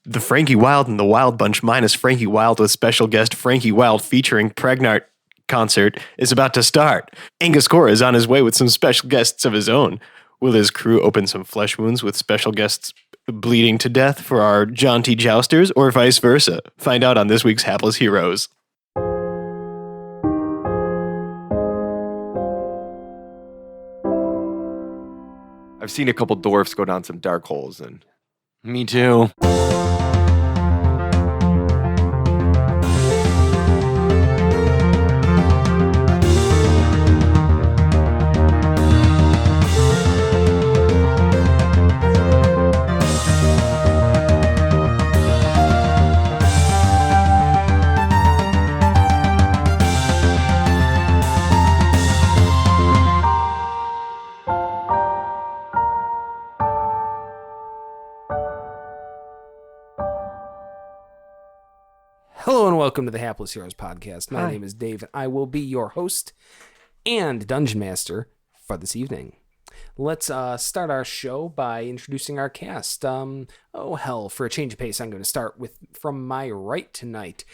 The Frankie Wilde and the Wilde Bunch minus Frankie Wilde with special guest Frankie Wilde featuring Pregnart concert is about to start. Angus Cora is on his way with some special guests of his own. Will his crew open some flesh wounds with special guests bleeding to death for our jaunty jousters, or vice versa? Find out on this week's Hapless Heroes. I've seen a couple dwarfs go down some dark holes, and Me too. Hello and welcome to the Hapless Heroes podcast. My name is Dave, and I will be your host and Dungeon Master for this evening. Let's start our show by introducing our cast. For a change of pace, I'm going to start with from my right tonight.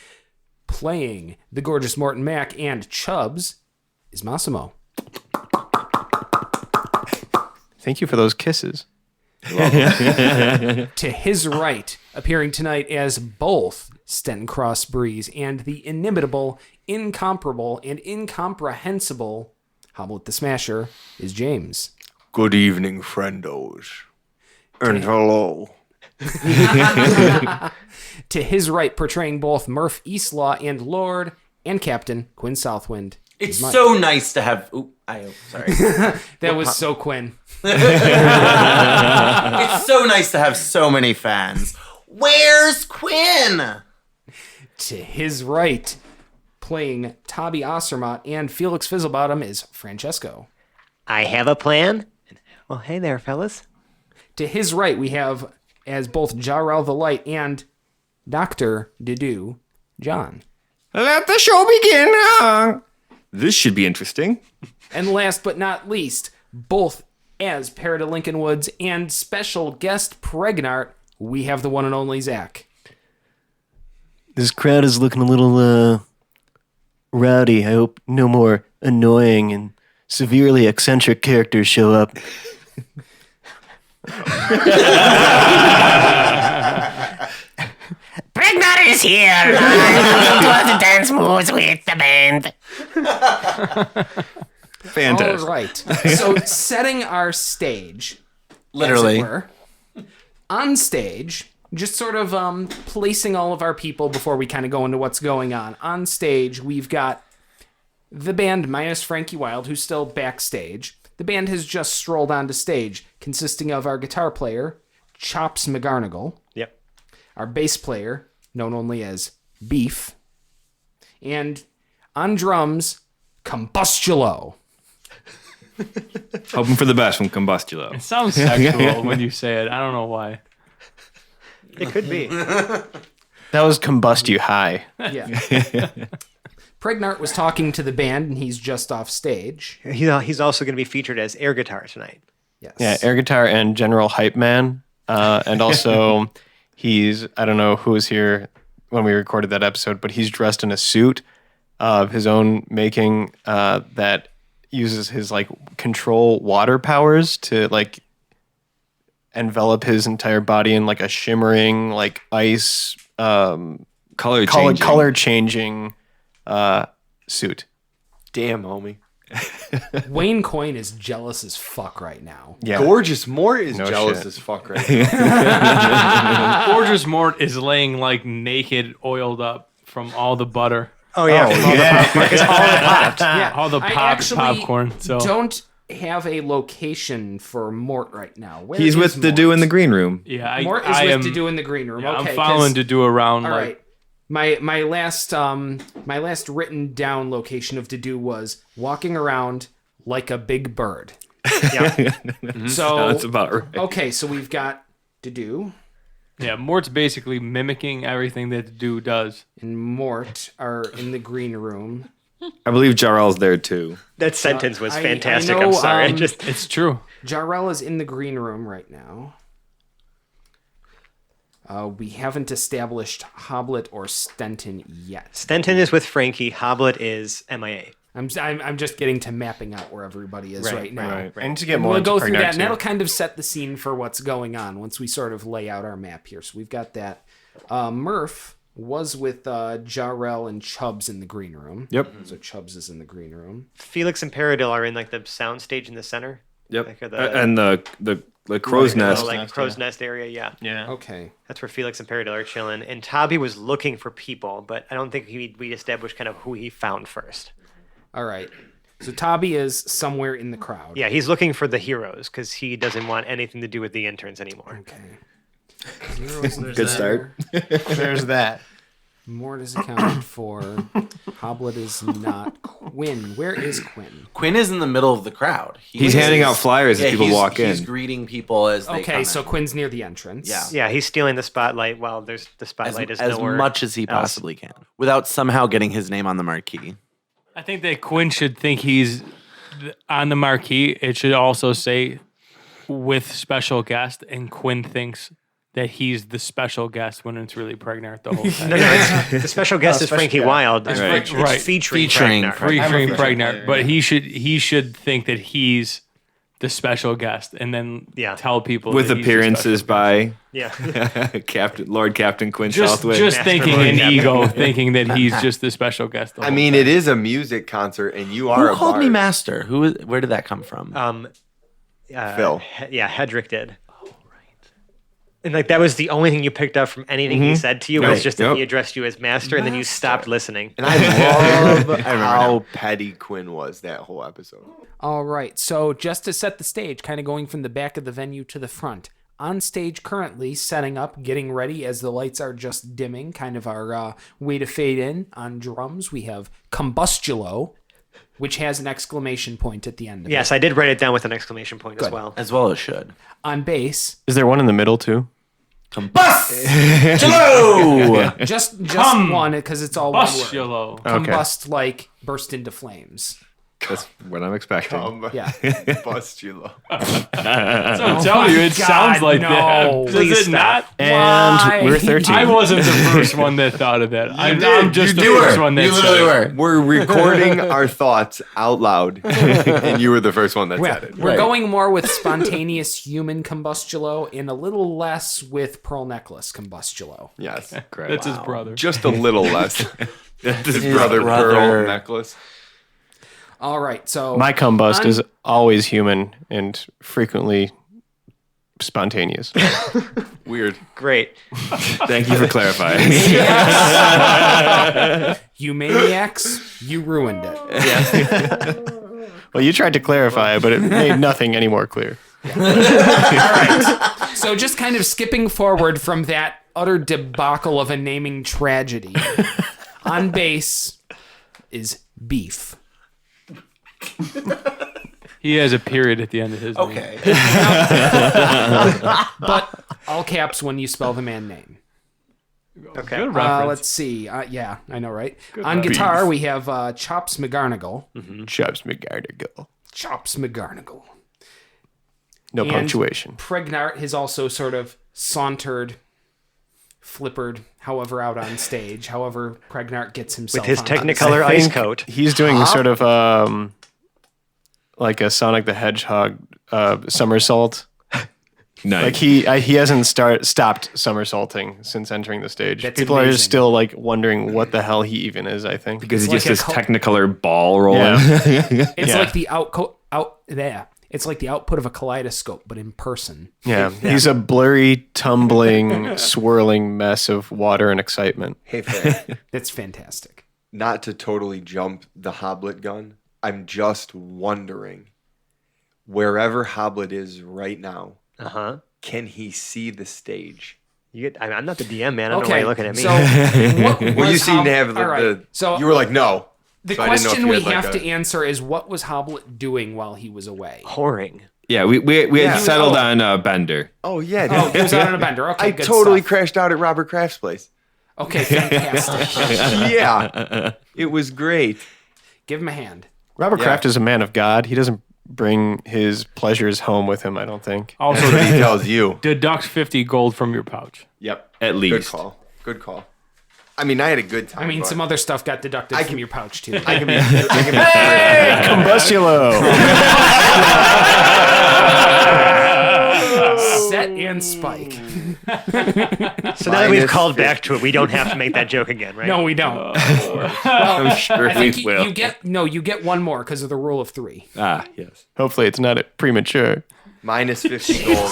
Playing the gorgeous Morton Mac and Chubbs is Massimo. Thank you for those kisses. To his right, appearing tonight as both Stenton Cross Breeze and the inimitable, incomparable, and incomprehensible Hoblet the Smasher is James. good evening, friendos. And hello. To his right, portraying both Murph Eastlaw and Lord and Captain Quinn Southwind. It's so nice to have... sorry. That was so Quinn. It's so nice to have so many fans. Where's Quinn? To his right, playing Tabby Ostermott and Felix Fizzlebottom is Francesco. I have a plan. Well, hey there, fellas. To his right, we have, as both Jarrell the Light and Dr. Dedu, John. Let the show begin. This should be interesting. And last but not least, both as Parrot of Lincoln Woods and special guest Pregnart, we have the one and only Zach. This crowd is looking a little, rowdy. I hope no more annoying and severely eccentric characters show up. Pregnant is here. I'm going to dance moves with the band. Fantastic. All right. So setting our stage, Literally. as it were, on stage, just sort of placing all of our people before we kind of go into what's going on. On stage, we've got the band minus Frankie Wilde, who's still backstage. The band has just strolled onto stage, consisting of our guitar player, Chops McGarnagle. Yep. Our bass player, known only as Beef. And on drums, Combustulo. Hoping for the best from Combustulo. It sounds sexual when you say it. I don't know why. It could be. That was Combust You High. Yeah. Pregnart was talking to the band, and he's just off stage. He's also going to be featured as air guitar tonight. Yes. Yeah, air guitar and general hype man. And also, he's, I don't know who was here when we recorded that episode, but he's dressed in a suit of his own making that uses his like control water powers to like envelop his entire body in like a shimmering like ice color changing suit. Damn, homie. Wayne Coyne is jealous as fuck right now. Yeah. Gorgeous Mort is No jealous shit. as fuck right now. Gorgeous Mort is laying like naked, oiled up from all the butter. Oh, yeah. Yeah. All the I pop actually popcorn. So don't have a location for Mort right now. Where He's is with Mort? Dedu in the green room. yeah, Mort is I with am. Dedu in the green room. Yeah, Okay, I'm following 'cause- Dedu around. All like, right. My last written down location of Dedu was walking around like a big bird. Yeah. So That's about right. okay, so we've got Dedu Yeah, Mort's basically mimicking everything that Dedu does. and Mort are in the green room. I believe Jarrell's there too. That sentence was I fantastic. know, I'm sorry. It's true. Jarrell is in the green room right now. We haven't established Hoblet or Stenton yet. Stenton is with Frankie. Hoblet is MIA. I'm just getting to mapping out where everybody is right now. Right. And to get more We'll into go through Pregnant that, and too. that'll kind of set the scene for what's going on once we sort of lay out our map here. So we've got that. Murph was with Jarrell and Chubbs in the green room. Yep. So Chubbs is in the green room. Felix and Paradil are in like the sound stage in the center. Yep. Like the- And the crow's nest. Like crow's nest area, yeah. Yeah. Okay. That's where Felix and Paradil are chilling. And Tabby was looking for people, but I don't think we established kind of who he found first. All right. So Tabby is somewhere in the crowd. Yeah, he's looking for the heroes because he doesn't want anything to do with the interns anymore. Okay. Zeros in Good start. There's that. Mort is accounted for. Hoblet is not. Quinn. Where is Quinn? Quinn is in the middle of the crowd. He's handing out flyers as people walk He's in. greeting people as they come Okay, so in. Quinn's near the entrance. Yeah. Yeah, he's stealing the spotlight while there's the spotlight is as nowhere much as he else. possibly can, without somehow getting his name on the marquee. I think that Quinn should think he's on the marquee. It should also say with special guest, and Quinn thinks that he's the special guest when it's really Pregnant the whole time. No, the special guest is Frankie Wilde. It's Right. Right. Featuring Featuring Pregnant. Featuring Pregnant, but he should think that he's the special guest, and then tell people With that he's the appearances special by Yeah. Lord Captain Quinn just Southwick. just Master thinking Lord an Captain. ego, thinking that he's just the special guest. The I whole mean, time. it is a music concert, and you are Who a called me bard. master? Where did that come from? Phil. Yeah, Hedrick did. And like that was the only thing you picked up from anything he said to you was Right. just that Yep. he addressed you as master, and then you stopped listening. And I love how petty Quinn was that whole episode. All right. So just to set the stage, kind of going from the back of the venue to the front. On stage currently, setting up, getting ready as the lights are just dimming, kind of our way to fade in. On drums, we have Combustulo, which has an exclamation point at the end of it. Yes, I did write it down with an exclamation point as well. As well as should. On bass, Is there one in the middle too? Hello! just one, because it's all one word. Bustulo. Combust like burst into flames. That's what I'm expecting. Yeah. Bustulo. I'm telling you, it sounds like no. that. Does Please it stop. not? Why? And we're 13. I wasn't the first one that thought of that. I'm just the You first were. one that You said literally it. were. We're recording our thoughts out loud, and you were the first one that said it. We're going more with spontaneous human combustulo and a little less with pearl necklace combustulo. Yes, That's his brother. just a little less. His brother. pearl necklace. All right, so My combust is always human and frequently spontaneous. Weird. Great. Thank you for clarifying. you maniacs, you ruined it. Well, you tried to clarify, but it made nothing any more clear. So just kind of skipping forward from that utter debacle of a naming tragedy. On bass is Beef. He has a period at the end of his name. Okay. But all caps when you spell the man name. Okay. Good reference. Let's see. Yeah, I know, right? On guitar, we have Chops McGarnagle. Chubbs McGarnagle. Chops McGarnagle. No And punctuation. Pregnart has also sort of sauntered, flippered, however, out on stage. However, Pregnart gets himself With his on Technicolor I ice think coat. He's doing sort of like a Sonic the Hedgehog somersault. Nice. Like he hasn't stopped somersaulting since entering the stage. That's People are amazing. just still like wondering what the hell he even is. I think because It's he just like this a Technicolor ball rolling. Yeah. It's Yeah. like the It's like the output of a kaleidoscope, but in person. Yeah, he's a blurry, tumbling, swirling mess of water and excitement. Hey, Frank, That's fantastic. not to totally jump the Hoblet gun, I'm just wondering, wherever Hoblet is right now, can he see the stage? I'm not the DM, man. I don't know why you're looking at me. So, what Well, you was seem to have all right, so you were like, no. the So I didn't know if question you we had, like, have a- to answer is, what was Hoblet doing while he was away? Whoring. Yeah, we had settled on Bender. Oh, yeah. Oh, he was out on a bender. Okay, I good totally stuff. crashed out at Robert Kraft's place. Okay, fantastic. Yeah. It was great. Give him a hand. Robert Yeah. Kraft is a man of God. He doesn't bring his pleasures home with him, I don't think. Also, That's what he tells you. deduct 50 gold from your pouch. Yep. At Good least. call. Good call. I mean, I had a good time. I mean, but some other stuff got deducted from your pouch too. I can be. Combustulo! Set and Spike. So now that we've Minus called 50. back to it, we don't have to make that joke again, right? No, we don't. I'm sure I think we will. you get one more because of the rule of 3. Ah, yes. Hopefully it's not premature. Minus 50 gold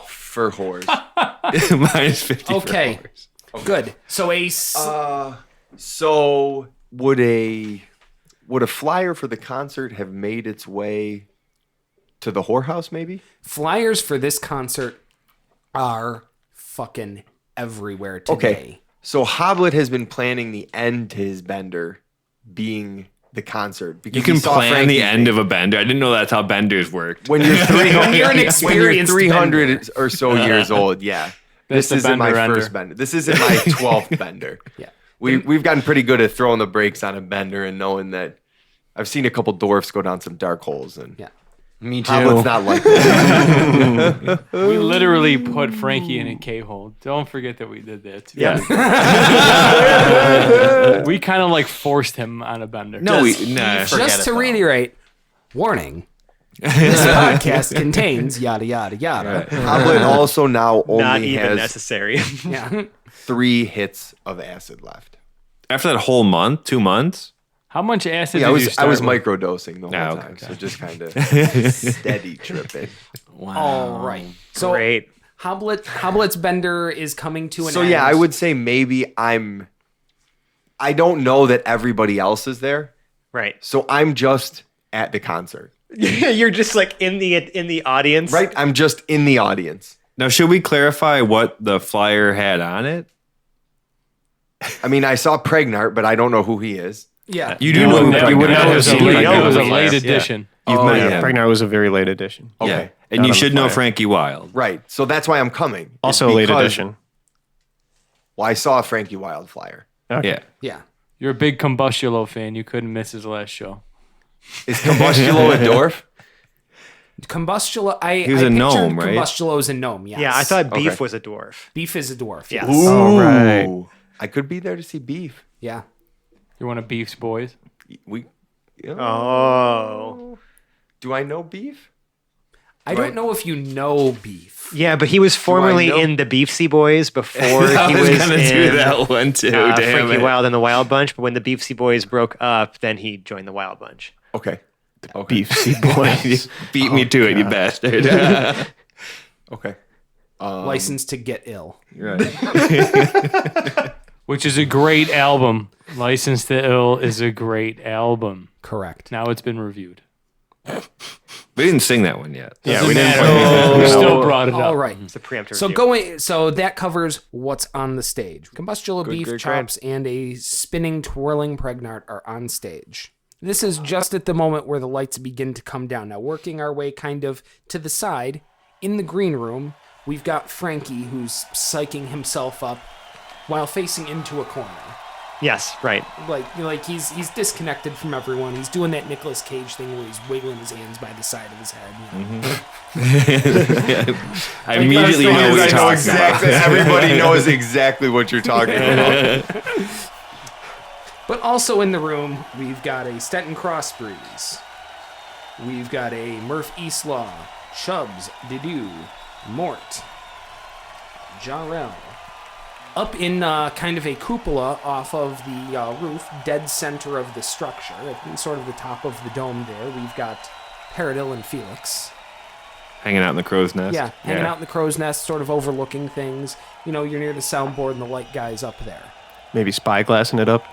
for whores. Minus 50. Okay. Good. So So would a flyer for the concert have made its way to the whorehouse? Maybe. flyers for this concert are fucking everywhere today. Okay. So Hoblet has been planning the end to his bender being the concert. Because You can he saw plan Frankie the end make- of a bender. I didn't know that's how benders worked. when you're 300, You're an when you're experienced 300 bender. or so years old. Yeah. That's This the isn't my bender first ender. bender. This isn't my 12th bender. Yeah. We've gotten pretty good at throwing the brakes on a bender and knowing that I've seen a couple dwarfs go down some dark holes, and Yeah. Me too. Hoblet's not like that. We literally put Frankie in a K-hole. Don't forget that we did that too. Yeah. We kind of like forced him on a bender. No, Just- nah. Just to it, though. reiterate, warning. This podcast contains yada yada yada. Hoblet also now Not only even has necessary. Yeah. 3 hits of acid left. After that whole month, 2 months. How much acid Yeah, did I you was start with? microdosing the whole Ah, okay, time, okay. so just kind of steady tripping. All right. So Great. Hoblet's bender is coming to an So end. yeah, I would say maybe I don't know that everybody else is there, Right. so I'm just at the concert. You're just like in the audience. Right? I'm just in the audience. Now, should we clarify what the flyer had on it? I mean, I saw Pregnart, but I don't know who he is. Yeah. You do know who That, Pregnant that was a is. late, You that know was who a he late is. edition. You've Oh, met yeah. him. Pregnant was a very late edition. Okay. Yeah. And Not you on should the know flyer. Frankie Wilde. Right. So that's why I'm coming. is Also a late because- edition. Well, I saw a Frankie Wilde flyer. Okay. Yeah. Yeah. You're a big Combustulo fan. You couldn't miss his last show. Is Combustulo a dwarf? Combustulo. He was a gnome, right? Combustulo is a gnome. Yes. Yeah, I thought Beef Okay. was a dwarf. Beef is a dwarf. Yes. Yes. All right. I could be there to see Beef. Yeah. You're one of Beef's boys. We. Oh. Do I know Beef? I don't know if you know Beef. Yeah, but he was formerly know? in the Beefsy Boys before I he was was gonna in do that one too. Damn Frankie it. Wilde and the Wild Bunch. But when the Beefsy Boys broke up, then he joined the Wild Bunch. Okay. Beef Sea Boys. Beat me to it, you bastard. Okay. License to Get Ill. Right. Which is a great album. License to Ill is a great album. Correct. Now it's been reviewed. We didn't sing that one yet. Yeah, Doesn't we didn't matter. play We still brought it up. All right. It's a preemptive So review. so that covers what's on the stage. Combustulo beef good, chops and a spinning, twirling pregnart are on stage. This is just at the moment where the lights begin to come down. Now, working our way kind of to the side, in the green room, we've got Frankie who's psyching himself up while facing into a corner. Yes, right. Like he's disconnected from everyone. He's doing that Nicolas Cage thing where he's wiggling his hands by the side of his head. You know? I immediately know what you're talking about. Everybody knows exactly what you're talking about. But also in the room, we've got a Stenton Crossbreeze. We've got a Murph Eastlaw, Chubbs, Dedu, Mort, Jarrell. Up in kind of a cupola off of the roof, dead center of the structure, at sort of the top of the dome there, we've got Paradil and Felix. Hanging out in the crow's nest. Yeah, hanging out in the crow's nest, sort of overlooking things. You know, you're near the soundboard and the light guy's up there. Maybe spyglassing it up.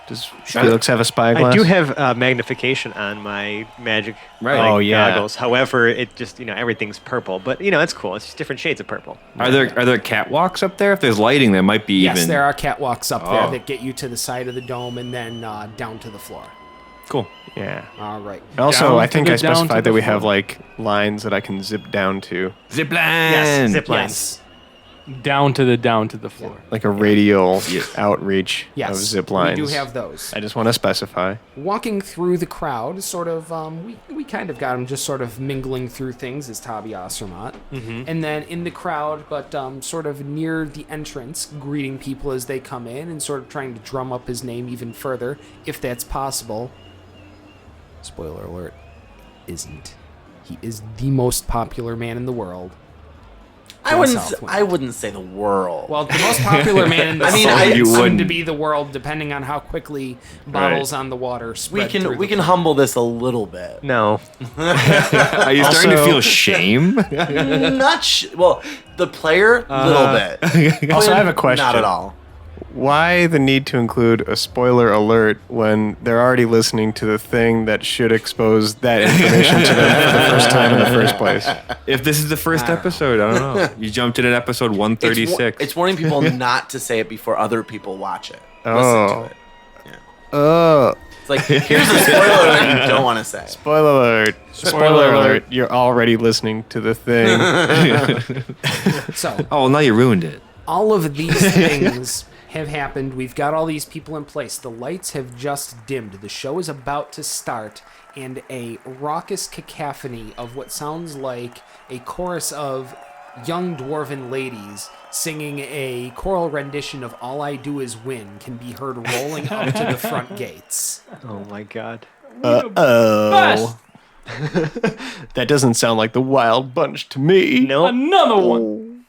Does Felix have a spyglass? I do have magnification on my magic Oh, yeah. goggles. However, it just, everything's purple. But, it's cool. It's just different shades of purple. Are there catwalks up there? If there's lighting, there might be Yes, even. there are catwalks up there Oh. that get you to the side of the dome and then down to the floor. Cool. Yeah. All right. Also, Down I to think the- I down to specified the that we have floor. like lines that I can zip down to. Zip line. Yes, zip lines. Yes. down to the floor. Like a radial outreach Yes, of zip lines. we do have those. I just want to specify. Walking through the crowd, sort of, we kind of got him just sort of mingling through things as Tabi Ostermott. And then in the crowd, but sort of near the entrance, greeting people as they come in and sort of trying to drum up his name even further, if that's possible. Spoiler alert, isn't. He is the most popular man in the world. I wouldn't say the world. Well, the most popular man in the I mean, world you soon wouldn't. to be the world, depending on how quickly bottles on the water spread. we can humble this a little bit. No. Are you starting to feel shame? Well, the player, little bit. Also, I have a question. Not at all. Why the need to include a spoiler alert when they're already listening to the thing that should expose that information to them for the first time in the first place? If this is the first episode, I don't know. You jumped in at episode 136. It's warning people not to say it before other people watch it. Oh. Listen to it. It's like, here's a spoiler that you don't want to say. Spoiler alert. Spoiler alert. You're already listening to the thing. So, Oh, now you ruined it. all of these things have happened. We've got all these people in place. The lights have just dimmed. The show is about to start, and a raucous cacophony of what sounds like a chorus of young dwarven ladies singing a choral rendition of All I Do Is Win can be heard rolling up to the front gates. Oh my God. Oh. That doesn't sound like the Wild Bunch to me. No. Another one.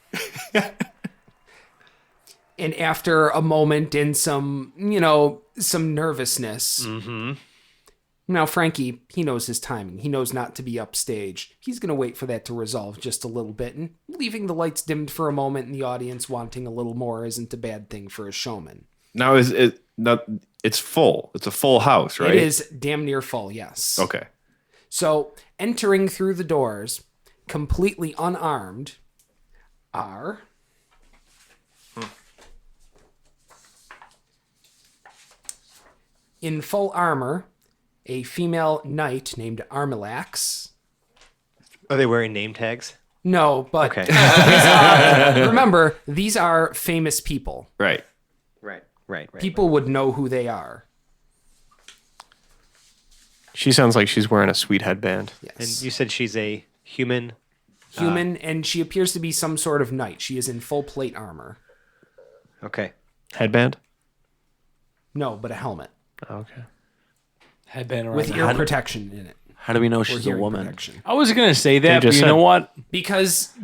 And after a moment and some nervousness. Now, Frankie, he knows his timing. He knows not to be upstaged. He's going to wait for that to resolve just a little bit, and leaving the lights dimmed for a moment and the audience wanting a little more isn't a bad thing for a showman. Now it's full. It's a full house, right? It is damn near full, yes. Okay. So, entering through the doors, completely unarmed, are... in full armor, a female knight named Armilax. Are they wearing name tags? No, but Okay. remember, these are famous people. Right. Right. People would know who they are. She sounds like she's wearing a sweet headband. Yes. And you said she's a human. Human, and she appears to be some sort of knight. She is in full plate armor. Okay. Headband? No, but a helmet. Okay. Headband around. With ear protection in it. How do we know Or she's a hearing woman? protection. I was gonna say that, but just you said- know what? Because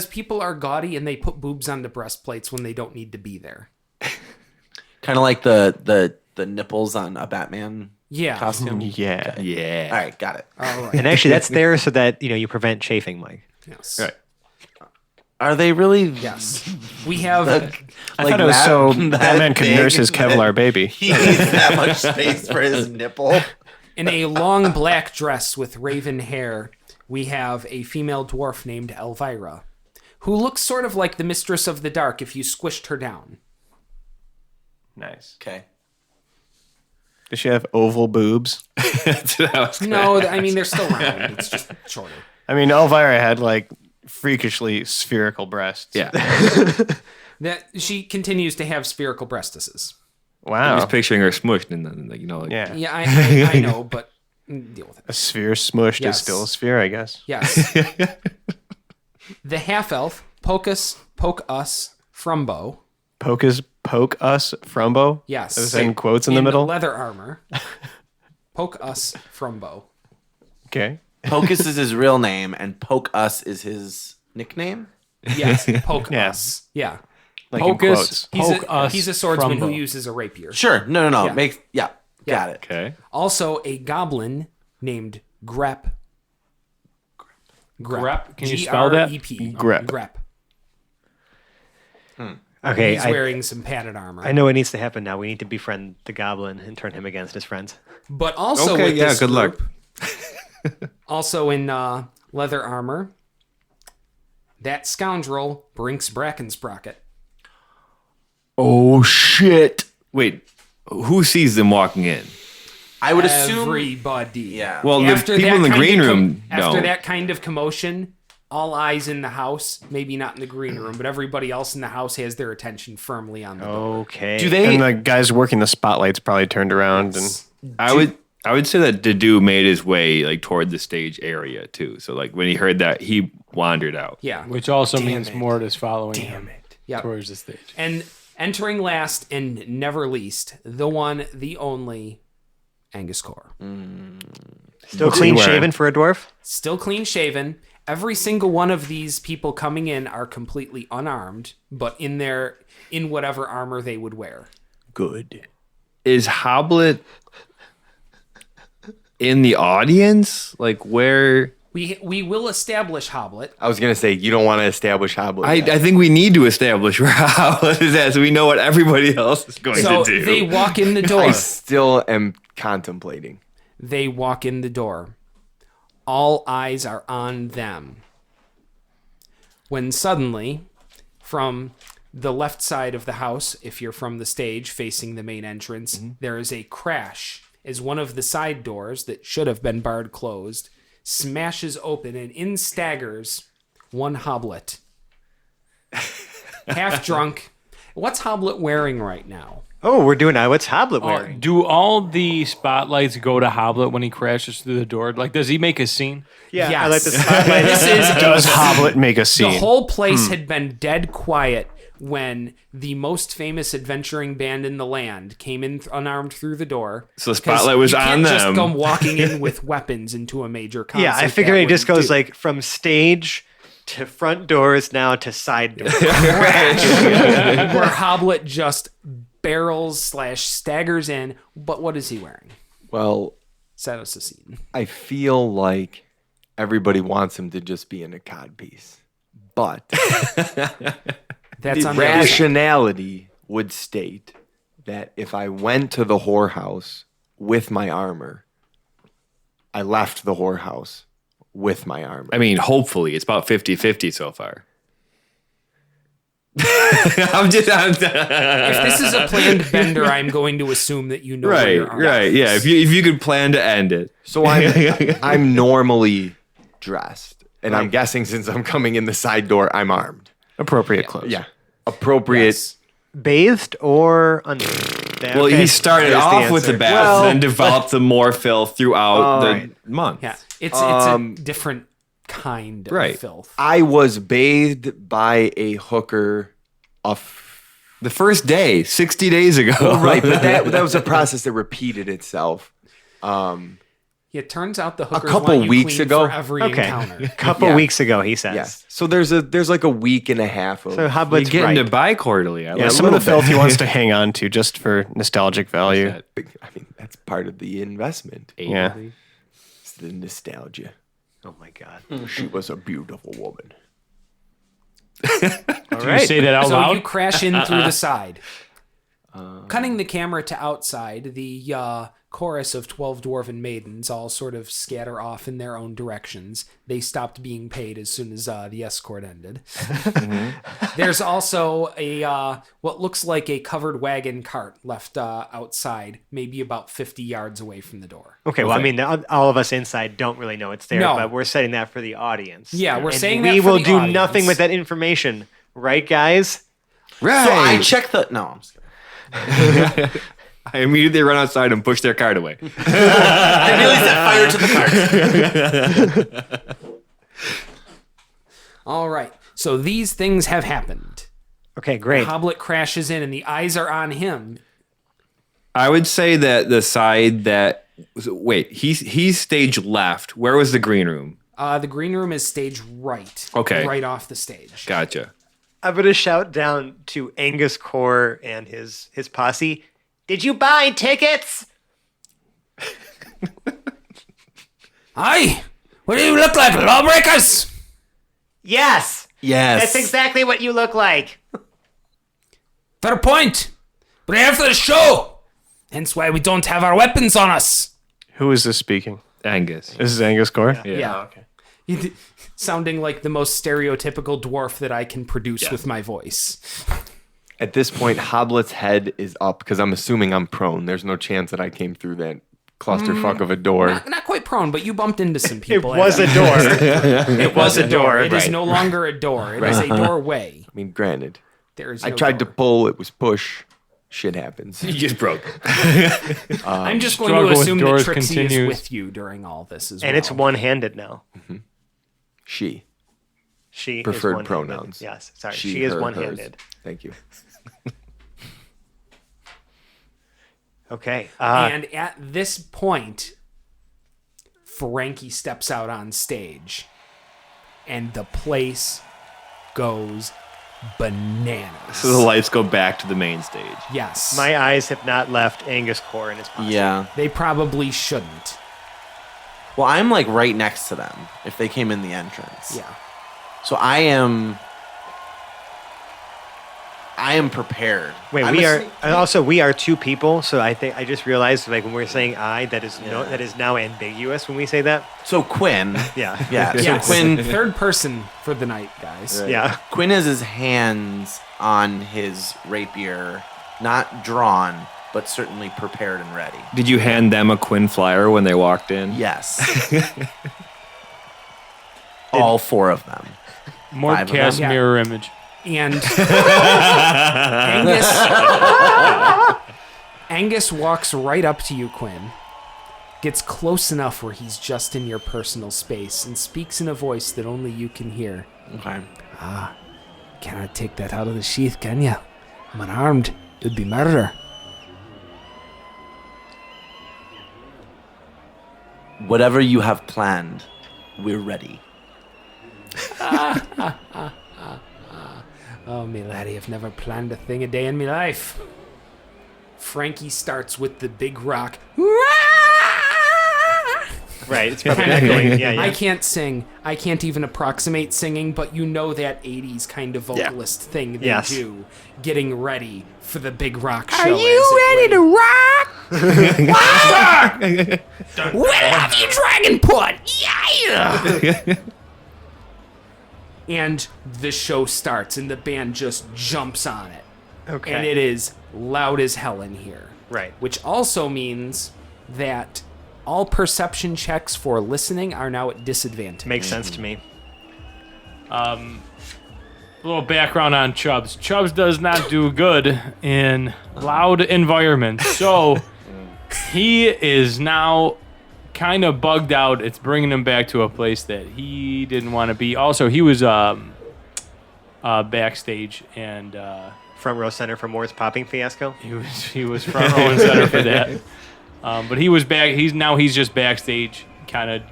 people are gaudy and they put boobs on the breastplates when they don't need to be there. Kind of like the nipples on a Batman Yeah. costume. Yeah. Yeah. All right, got it. All right. And actually, that's there so that you prevent chafing, Mike. Yes. Right. Are they really? Yes. We have I thought it was that- so that Batman could big nurse his that Kevlar baby. He needs that much space for his nipple. in a long black dress with raven hair. We have a female dwarf named Elvira, who looks sort of like the Mistress of the Dark if you squished her down. Nice. Okay. Does she have oval boobs? That's what I was gonna No, ask. I mean, they're still round. It's just shorter. I mean, Elvira had like freakishly spherical breasts. Yeah. That she continues to have spherical breastises. I'm Wow. just picturing her smushed and then, like, Yeah. Yeah, I know, but deal with it. A sphere smushed Yes. is still a sphere, I guess. Yes. The half-elf, Poke Us Frumbo. Poke us, Frumbo? Yes. Are the same quotes in the middle? Leather armor. Poke Us Frumbo. Okay. Pocus is his real name, and Poke Us is his nickname. Yes, Poke Yeah. Us. Yeah. Like Poke in us. quotes. He's a swordsman who Frumbo. uses a rapier. Sure. No. Yeah. Got it. Okay. Also, a goblin named Grep. Grep? Can you spell that? Grep. Grep. Grep. Okay. He's wearing some padded armor. I know what needs to happen now. We need to befriend the goblin and turn him against his friends. But also Okay, with yeah, this good luck. group, also in leather armor, that scoundrel Brinks Brackensprocket. Oh shit! Wait, who sees them walking in? I would assume. Everybody. Yeah. Well, the people in the green room after don't. that kind of commotion, all eyes in the house, maybe not in the green room, but everybody else in the house has their attention firmly on the door. Okay. Do they? And the guys working the spotlights probably turned around and I would say that Dadu made his way like toward the stage area too. So like when he heard that, he wandered out. Yeah. Which also means Mort is following him Yep. towards the stage. And entering last and never least, the one, the only, Angus Core. Still What's he clean wearing? shaven for a dwarf? Still clean shaven. Every single one of these people coming in are completely unarmed, but in whatever armor they would wear. Good. Is Hoblet in the audience? Like where? We will establish Hoblet. I was gonna say you don't want to establish Hoblet. I think we need to establish where Hoblet is at so we know what everybody else is going So to do. they walk in the door. I still am contemplating. They walk in the door. All eyes are on them. When suddenly, from the left side of the house, if you're from the stage facing the main entrance, there is a crash as one of the side doors that should have been barred closed smashes open and in staggers one Hoblet. Half drunk. What's Hoblet wearing right now? Oh, we're doing what's Hoblet wearing? Do all the spotlights go to Hoblet when he crashes through the door? Like, does he make a scene? Yeah, Yes. I like the spotlight. This is does Hoblet make a scene? the whole place had been dead quiet when the most famous adventuring band in the land came in unarmed through the door. So the 'Cause spotlight was you can't on just them. come walking in with weapons into a major concert. Yeah, I figure that it just wouldn't goes do. like from stage to front doors now to side doors. where Hoblet just barrels/staggers in. But what is he wearing? Well, Set us a scene. I feel like everybody wants him to just be in a codpiece, but That's on the other side. rationality would state that if I went to the whorehouse with my armor, I left the whorehouse with my armor. I mean, hopefully it's about 50-50 so far. I'm If this is a planned bender, I'm going to assume that you know where your arm is. Yeah. If you could plan to end it. So I'm normally dressed, and I'm guessing since I'm coming in the side door, I'm armed. Appropriate clothes. Yeah, appropriate. Yes. Bathed or under? Well, he started There's off with the answer. bath, then developed the more filth throughout the right. month. Yeah, it's a different kind of Right. filth. I was bathed by a hooker. The first day, 60 days ago. Right, but that was a process that repeated itself. It turns out the hookers couple want you weeks clean ago- for every Okay. encounter. A couple Yeah. weeks ago, he says. Yeah. So there's like a week and a half of. So You're Hoblet's getting right. to buy quarterly. I Yeah, like Some of the that. filth he wants to hang on to just for nostalgic value. I mean, that's part of the investment. Yeah. It's the nostalgia. Oh my god! She was a beautiful woman. All You right. say that out So loud? you crash in through the side. Cutting the camera to outside, the chorus of 12 dwarven maidens all sort of scatter off in their own directions. They stopped being paid as soon as the escort ended. There's also a what looks like a covered wagon cart left outside, maybe about 50 yards away from the door. Okay, well, I mean, all of us inside don't really know it's there, No. but we're setting that for the audience. Yeah, we're And saying we that for will the do audience. nothing with that information, right, guys? Right. So I checked the. No, I'm just kidding. I immediately run outside and push their cart away. I immediately set fire to the cart. All right, so these things have happened. Okay, great. Hoblet crashes in, and the eyes are on him. I would say that the side that wait, he's stage left. Where was the green room? The green room is stage right. Okay. Right off the stage. Gotcha. I'm gonna shout down to Angus Core and his posse. Did you buy tickets? Aye! What do you look like, lawbreakers? Yes. Yes. That's exactly what you look like. Fair point. We're here for the show. Hence why we don't have our weapons on us. Who is this speaking? Angus. This is Angus Core? Yeah. Okay. Sounding like the most stereotypical dwarf that I can produce with my voice. At this point, Hoblet's head is up because I'm assuming I'm prone. There's no chance that I came through that clusterfuck of a door. Not quite prone, but you bumped into some It people. was a door. It was a door. It is no longer a door. It is a doorway. I mean, granted, There is. I No tried door. to pull. It was push. Shit happens. You just broke. I'm just going struggle to with assume that doors Trixie is continues. with you during all this as well. And it's one-handed now. She. She Preferred is one-handed. pronouns. Yes, sorry. She is her, one-handed. hers. Thank you. Okay. And at this point, Frankie steps out on stage, and the place goes bananas. So the lights go back to the main stage. Yes. My eyes have not left Angus Core in his pocket. Yeah. They probably shouldn't. Well, I'm like right next to them if they came in the entrance. Yeah. So I am prepared. Wait, I'm we a are sneak- and also we are two people, so I think I just realized like when we're saying I, that is that is now ambiguous when we say that. So Quinn. Yeah. Yeah. So Yes. Quinn. Third person for the night, guys. Yeah. Quinn has his hands on his rapier, not drawn, but certainly prepared and ready. Did you hand them a Quinn flyer when they walked in? Yes. All four of them. More Five of cast them. mirror image. And Angus walks right up to you, Quinn, gets close enough where he's just in your personal space, and speaks in a voice that only you can hear. Okay. Cannot take that out of the sheath, can ya? I'm unarmed. It would be murder. Whatever you have planned, we're ready. Oh, me laddie, I've never planned a thing a day in me life. Frankie starts with the big rock. Right. It's probably echoing. Yeah, yeah. I can't sing. I can't even approximate singing, but you know that 80s kind of vocalist thing they Yes. do. Getting ready for the big rock show. Are you ready to rock? Where have you dragon put? Yeah! And the show starts, and the band just jumps on it. Okay. And it is loud as hell in here. Right. Which also means that all perception checks for listening are now at disadvantage. Makes sense to me. A little background on Chubbs. Chubbs does not do good in loud environments. So he is now kind of bugged out. It's bringing him back to a place that he didn't want to be. Also, he was backstage and Front row center for Moore's popping fiasco. he was front row and center for that. But he was back. He's just backstage, kind of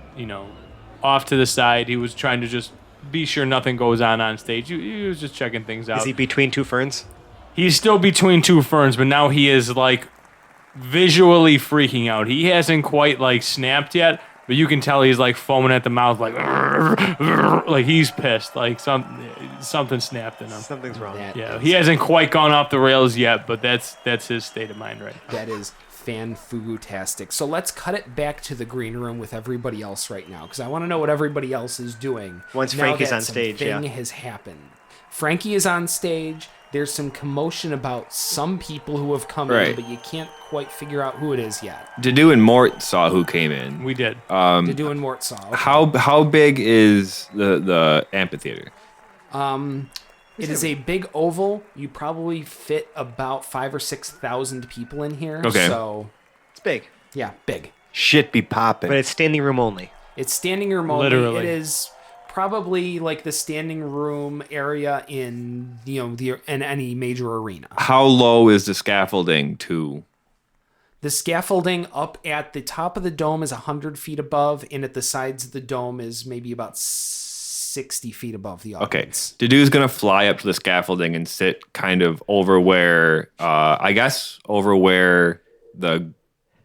off to the side. He was trying to just be sure nothing goes on stage. He was just checking things out. Is he between two ferns? He's still between two ferns, but now he is like visually freaking out. He hasn't quite like snapped yet, but you can tell he's like foaming at the mouth, like he's pissed, like something snapped in him. Something's wrong. Yeah, he hasn't quite gone off the rails yet, but that's his state of mind right now. That is fan-fugu-tastic. So let's cut it back to the green room with everybody else right now, because I want to know what everybody else is doing. Once now Frankie's that on stage, yeah. something has happened. Frankie is on stage. There's some commotion about some people who have come in, Right. but you can't quite figure out who it is yet. Dedu and Mort saw who came in. We did. Dedu and Mort saw. Okay. How big is the amphitheater? It is a big oval. You probably fit about 5,000 or 6,000 people in here. Okay. So, It's big, yeah, big. Shit be popping. but it's standing room only. It's standing room only. Literally. It is probably like the standing room area in in any major arena. How low is the scaffolding to? The scaffolding up at the top of the dome is 100 feet above, and at the sides of the dome is maybe about 60 feet above the Okay, audience. Dedu's gonna fly up to the scaffolding and sit kind of over where, over where the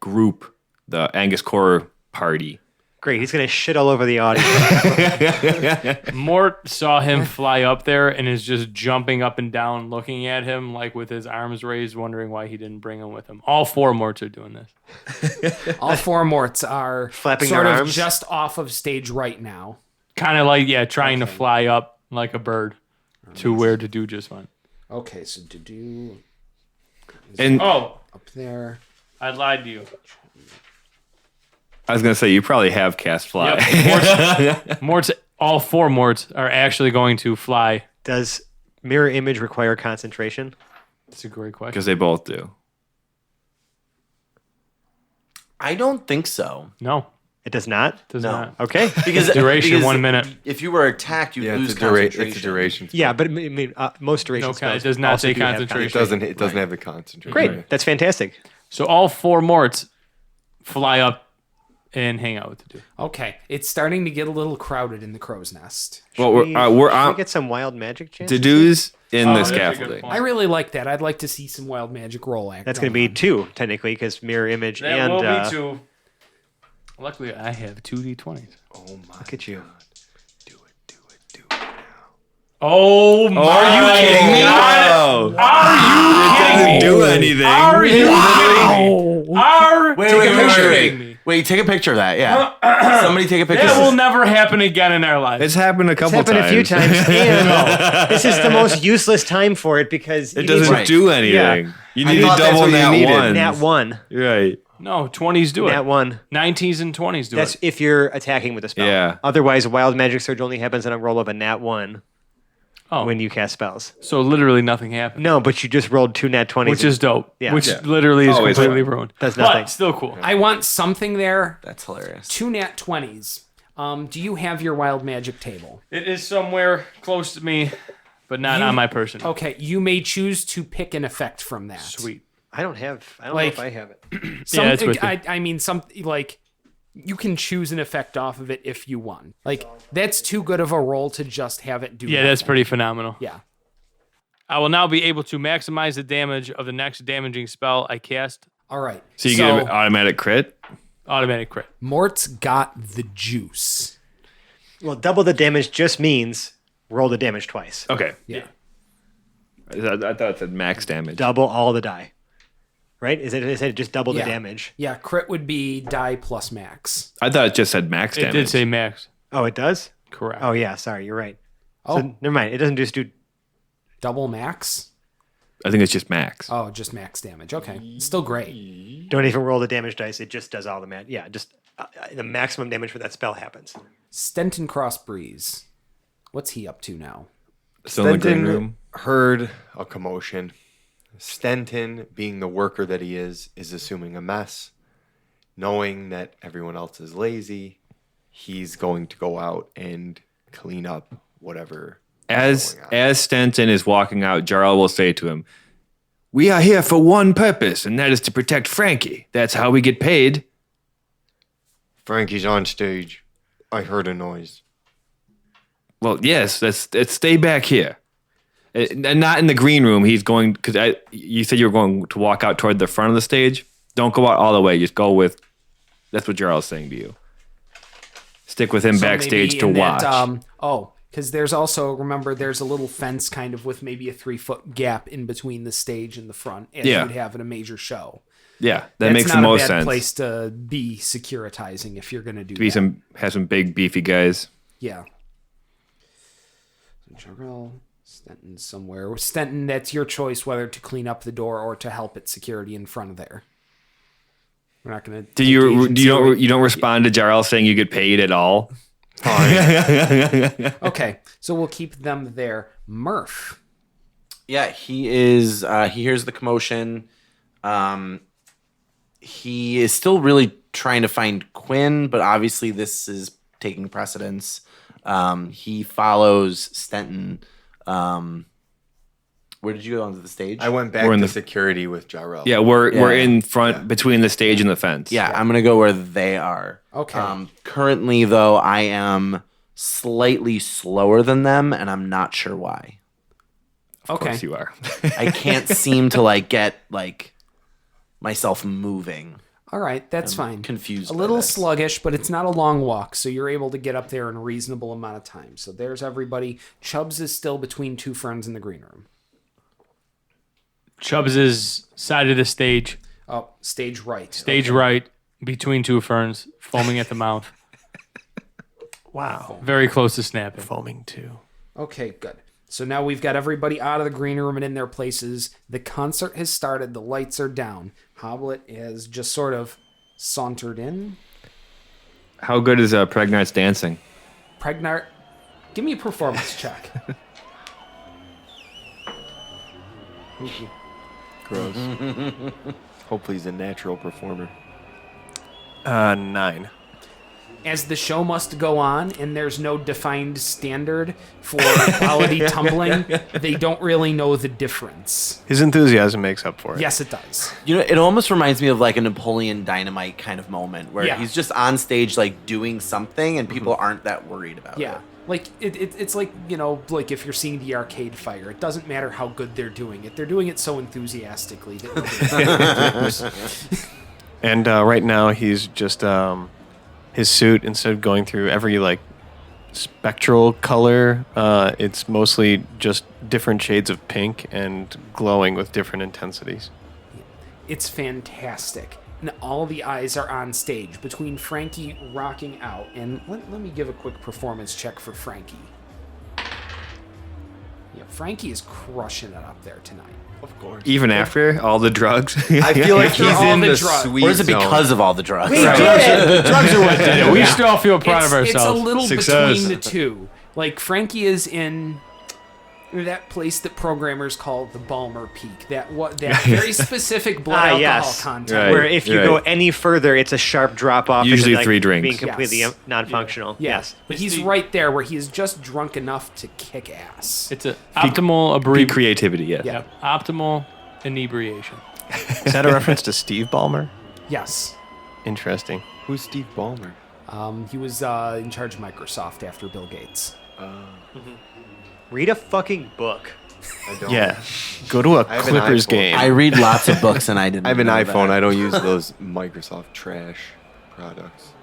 group, the Angus Core party. Great. He's gonna shit all over the audience. Mort saw him fly up there and is just jumping up and down, looking at him like with his arms raised, wondering why he didn't bring him with him. All four Morts are doing this. All four Morts are Flapping sort their of arms? just off of stage right now. Kind of like, trying to fly up like a bird to where Dedu just went. Okay, so Dedu And Oh, up there. I lied to you. I was gonna say you probably have cast fly. Morts, all 4 Morts are actually going to fly. Does mirror image require concentration? That's a great question. Because they both do. I don't think so. No, It does not. does No. not. Okay. Because Duration 1 minute. If you were attacked, you Yeah, lose it's concentration. a duration. Yeah, but I mean, most duration No, spells it does not also say do have concentration. It doesn't have the concentration. Great. That's fantastic. So all 4 Morts fly up and hang out with the dude. Okay, it's starting to get a little crowded in the crow's nest. Well, Should we're we on get some wild magic chances? the dudes in Oh, the that's a good scaffolding. point. I really like that. I'd like to see some wild magic roll act. That's going to be 2, technically, because mirror image That and... will be 2. Luckily, I have 2 d20s. Oh my. Look at you. Do it now. Oh my! Are you kidding me? Are Doesn't do anything. Are you kidding me? Are Wait, take wait, a wait, picture wait, of me. Wait, take a picture of that. Yeah. Somebody take a picture. That will never happen again in our lives. It's happened a It's couple happened times. a few times, and this is the most useless time for it because It you doesn't need Right. do anything. Yeah. You I need to thought that's double what you that needed. one. Nat 1. Right. No, 20s do it. Nat 1. 19s and 20s do That's it. if you're attacking with a spell. Yeah. Otherwise, wild magic surge only happens on a roll of a nat 1 Oh, when you cast spells. so literally nothing happened, No, but you just rolled 2 nat 20s. which is dope. Yeah. Which Yeah. literally is Always completely ruined. Does nothing. But still cool. I want something there. That's hilarious. 2 nat 20s. Do you have your wild magic table? It is somewhere close to me, but not on my person. Okay, you may choose to pick an effect from that. Sweet. I don't know Like- if I have it. Yeah, it's with I mean, some like you can choose an effect off of it if you want. Like that's too good of a roll to just have it do. Yeah, that's nothing. pretty phenomenal. Yeah. I will now be able to maximize the damage of the next damaging spell I cast. All right. So you get an automatic crit? Automatic crit. Mort's got the juice. Well, double the damage just means roll the damage twice. Okay. Yeah. I thought it said max damage. Double all the die. Right? Is it just double Yeah. the damage? Yeah, crit would be die plus max. I thought it just said max It damage. did say max. Oh, it does? Correct. Oh, yeah. Sorry. You're right. Oh, So, never mind. It doesn't just do... double max? I think it's just max. Oh, just max damage. Okay. Still great. Don't even roll the damage dice. It just does all the mat. Yeah, just the maximum damage for that spell happens. Stenton Crossbreeze. What's he up to now? Still in the green Stenton room. heard a commotion. Stenton, being the worker that he is assuming a mess. Knowing that everyone else is lazy, he's going to go out and clean up whatever. As going on. as Stenton is walking out, Jarl will say to him, "We are here for one purpose, and that is to protect Frankie. That's how we get paid." Frankie's on stage. I heard a noise. Well, yes, let's stay back here. And not in the green room. He's going, because you said you were going to walk out toward the front of the stage. Don't go out all the way. Just go with, that's what Jarl's saying to you. Stick with him So backstage maybe to in watch. That, because there's also, remember, there's a little fence kind of with maybe a 3-foot gap in between the stage and the front, as Yeah. you'd have at a major show. Yeah, that That's makes not the most a bad sense. place to be securitizing if you're going to do Be that. have some big beefy guys. Yeah. Jarrell, Stenton somewhere. Stenton, that's your choice whether to clean up the door or to help at security in front of there. We're not going to. Do you don't respond to Jarl saying you get paid at all? Okay, so we'll keep them there. Murph. Yeah, he is. He hears the commotion. He is still really trying to find Quinn, but obviously this is taking precedence. He follows Stenton. Where did you go onto the stage? I went back We're in to the- security with Jarrell. Yeah, we're Yeah. in front between the stage and the fence. Yeah, I'm gonna go where they are. Okay. Currently, though, I am slightly slower than them, and I'm not sure why. Of Okay. course you are. I can't seem to get myself moving. All right, that's fine. Confused. A by little this. sluggish, but it's not a long walk, so you're able to get up there in a reasonable amount of time. So there's everybody. Chubbs is still between two friends in the green room. Chubbs' side of the stage, Oh, stage right. stage right, between two ferns, foaming at the mouth. Wow. Very close to snapping. Foaming too. Okay, good. So now we've got everybody out of the green room and in their places. The concert has started. The lights are down. Hoblet has just sort of sauntered in. How good is Pregnart's dancing? Pregnart, give me a performance check. Gross. Hopefully he's a natural performer. 9. As the show must go on and there's no defined standard for quality tumbling, they don't really know the difference. His enthusiasm makes up for it. Yes, it does. You know, it almost reminds me of like a Napoleon Dynamite kind of moment where Yeah. he's just on stage like doing something and people aren't that worried about Yeah. it. Like, it's like, you know, like if you're seeing the Arcade Fire, it doesn't matter how good they're doing it. They're doing it so enthusiastically. That And right now he's just his suit, instead of going through every like spectral color, it's mostly just different shades of pink and glowing with different intensities. it's fantastic. And all the eyes are on stage between Frankie rocking out. And let me give a quick performance check for Frankie. Yeah, Frankie is crushing it up there tonight. Of course. Even after all the drugs? I feel like he's all in the the drugs. sweet Or is it zone. because of all the drugs? Drugs are what did it. We still feel proud of It's a ourselves. little Success. between the two. Like, Frankie is in that place that programmers call the Balmer Peak. That very specific blood alcohol yes. content. Right. Where if you right. go any further, it's a sharp drop off. Usually into, like, 3 drinks. Being completely Yes. non-functional. Yes. But he's right there where he is just drunk enough to kick ass. It's an optimal Peak abbreviation. creativity, yeah. Yeah. Optimal inebriation. Is that a reference to Steve Ballmer? Yes. Interesting. Who's Steve Ballmer? He was in charge of Microsoft after Bill Gates. Read a fucking book. I don't. Yeah. Go to a I have an Clippers iPhone. game. I read lots of books and I didn't. I have an know iPhone. that. I don't use those Microsoft trash products.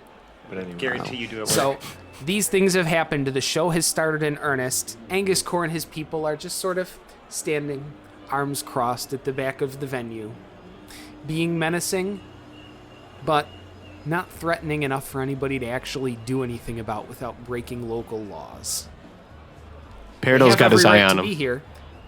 But anyway. Guarantee you do it. Work. So these things have happened. The show has started in earnest. Angus Core and his people are just sort of standing, arms crossed at the back of the venue, being menacing, but not threatening enough for anybody to actually do anything about without breaking local laws. They Peridot's have got his every eye right on to him. be here.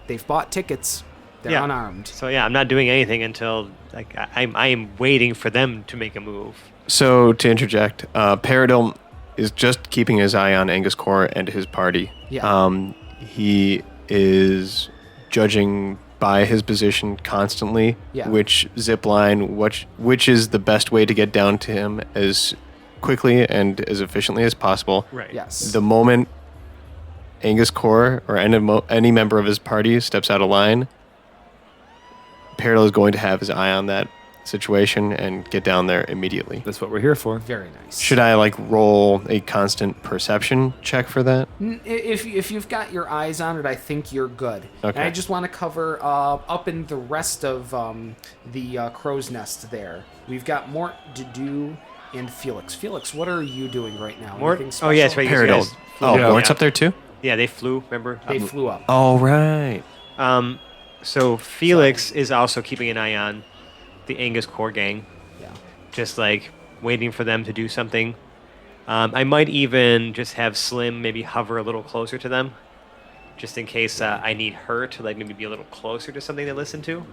They've bought tickets. They're Yeah. unarmed. So yeah, I'm not doing anything until like I am waiting for them to make a move. So to interject, Peridot is just keeping his eye on Angus Core and his party. Yeah. He is judging by his position constantly, Yeah. which zip line, which is the best way to get down to him as quickly and as efficiently as possible. Right. Yes. The moment Angus Core or any member of his party steps out of line, Peridot is going to have his eye on that situation and get down there immediately. That's what we're here for. Very nice. Should I like roll a constant perception check for that? If you've got your eyes on it, I think you're good. Okay. And I just want to cover up in the rest of the crow's nest there. We've got Mort, Dedu, and Felix. Felix, what are you doing right now? Mort? Anything Oh yeah, that's right. special? you guys Peridot. flew Oh, down, Mort's yeah. up there too? Yeah, they flew. Remember? They flew up. All right. So Felix is also keeping an eye on the Angus Core gang, Yeah. just like waiting for them to do something. I might even just have Slim maybe hover a little closer to them, just in case I need her to like maybe be a little closer to something to listen to.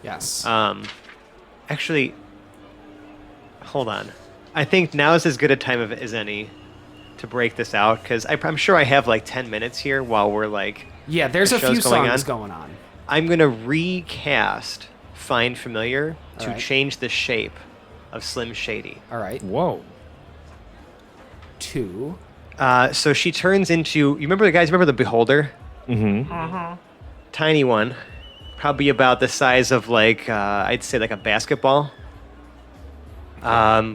Yes. Actually, hold on. I think now is as good a time as any to break this out because I'm sure I have like 10 minutes here while we're like. yeah, there's the a few show's going songs on. going on. I'm gonna recast Find Familiar to Alright. change the shape of Slim Shady. All right. Whoa. 2. So she turns into. You remember the guys? Remember the Beholder? Mm-hmm. Tiny one, probably about the size of like I'd say like a basketball.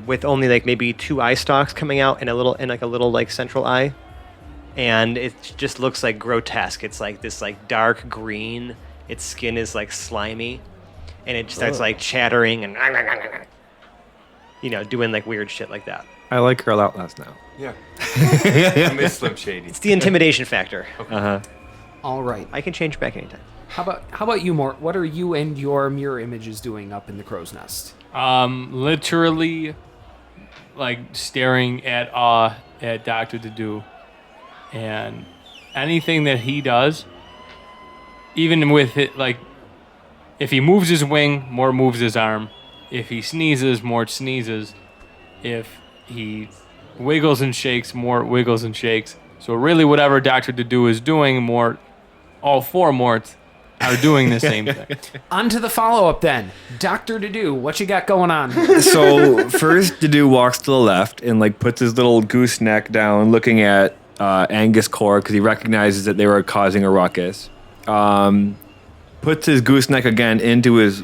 With only like maybe 2 eye stalks coming out and a little like central eye, and it just looks like grotesque. It's like this like dark green. Its skin is like slimy, and it starts like chattering and doing like weird shit like that. I like Girl Outlaws now. Yeah. I miss Slim Shady. It's the intimidation factor. Uh-huh. All right. I can change back anytime. How about you, Mort? What are you and your mirror images doing up in the crow's nest? Literally, like staring at Dr. Dedu, and anything that he does, even with it, like if he moves his wing, Mort moves his arm. If he sneezes, Mort sneezes. If he wiggles and shakes, Mort wiggles and shakes. So really whatever Dr. Dedu is doing, Mort, all four Morts are doing the same thing. On to the follow-up then. Dr. Dedu, what you got going on? So first, Dedu walks to the left and like puts his little gooseneck down, looking at Angus Core because he recognizes that they were causing a ruckus. Puts his gooseneck again into his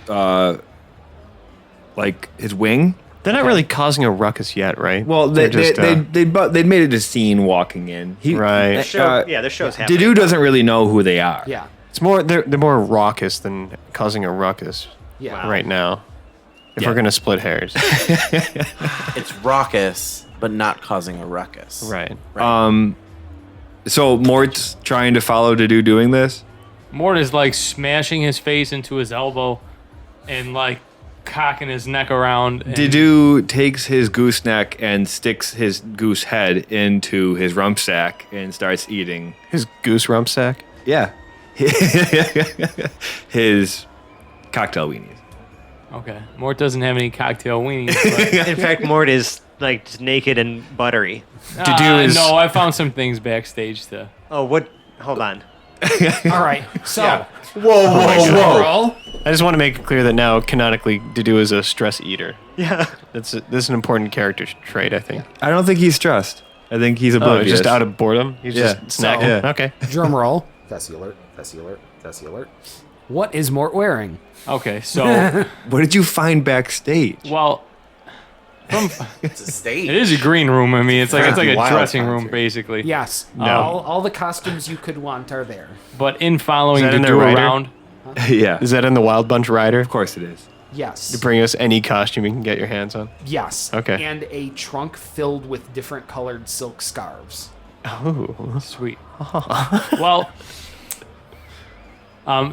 his wing. They're not really causing a ruckus yet, right? Well, they made it a scene walking in. Right. The show, the show's happening. Dedu doesn't really know who they are. Yeah. It's more they're more raucous than causing a ruckus Yeah. right now. If we're gonna split hairs, It's raucous, but not causing a ruckus. right? So Mort's trying to follow Dedu doing this. Mort is like smashing his face into his elbow and like cocking his neck around. And Dedu takes his gooseneck and sticks his goose head into his rump sack and starts eating. His goose rump sack. Yeah. His cocktail weenies. Okay. Mort doesn't have any cocktail weenies. But, In fact, Mort is like just naked and buttery. no, I found some things backstage to. Oh, what? Hold on. All right. So, Whoa! I just want to make it clear that now canonically Dedu is a stress eater. Yeah. This is an important character trait, I think. I don't think he's stressed. I think he's Oh, oblivious. just out of boredom. He's Yeah. just snacking. Yeah. Okay. drum roll. Fessy alert. Fessy alert. Fessy alert. What is Mort wearing? Okay, so What did you find backstage? well, It's a stage. it is a green room. I mean, it's like a Frankie Wilde dressing room concert. basically. Yes. No. All the costumes you could want are there. But in following Is that in Dedu their rider? around, Yeah. Is that in the Wild Bunch rider? Of course it is. Yes. Bring us any costume you can get your hands on. Yes. Okay. And a trunk filled with different colored silk scarves. Oh. sweet. Well,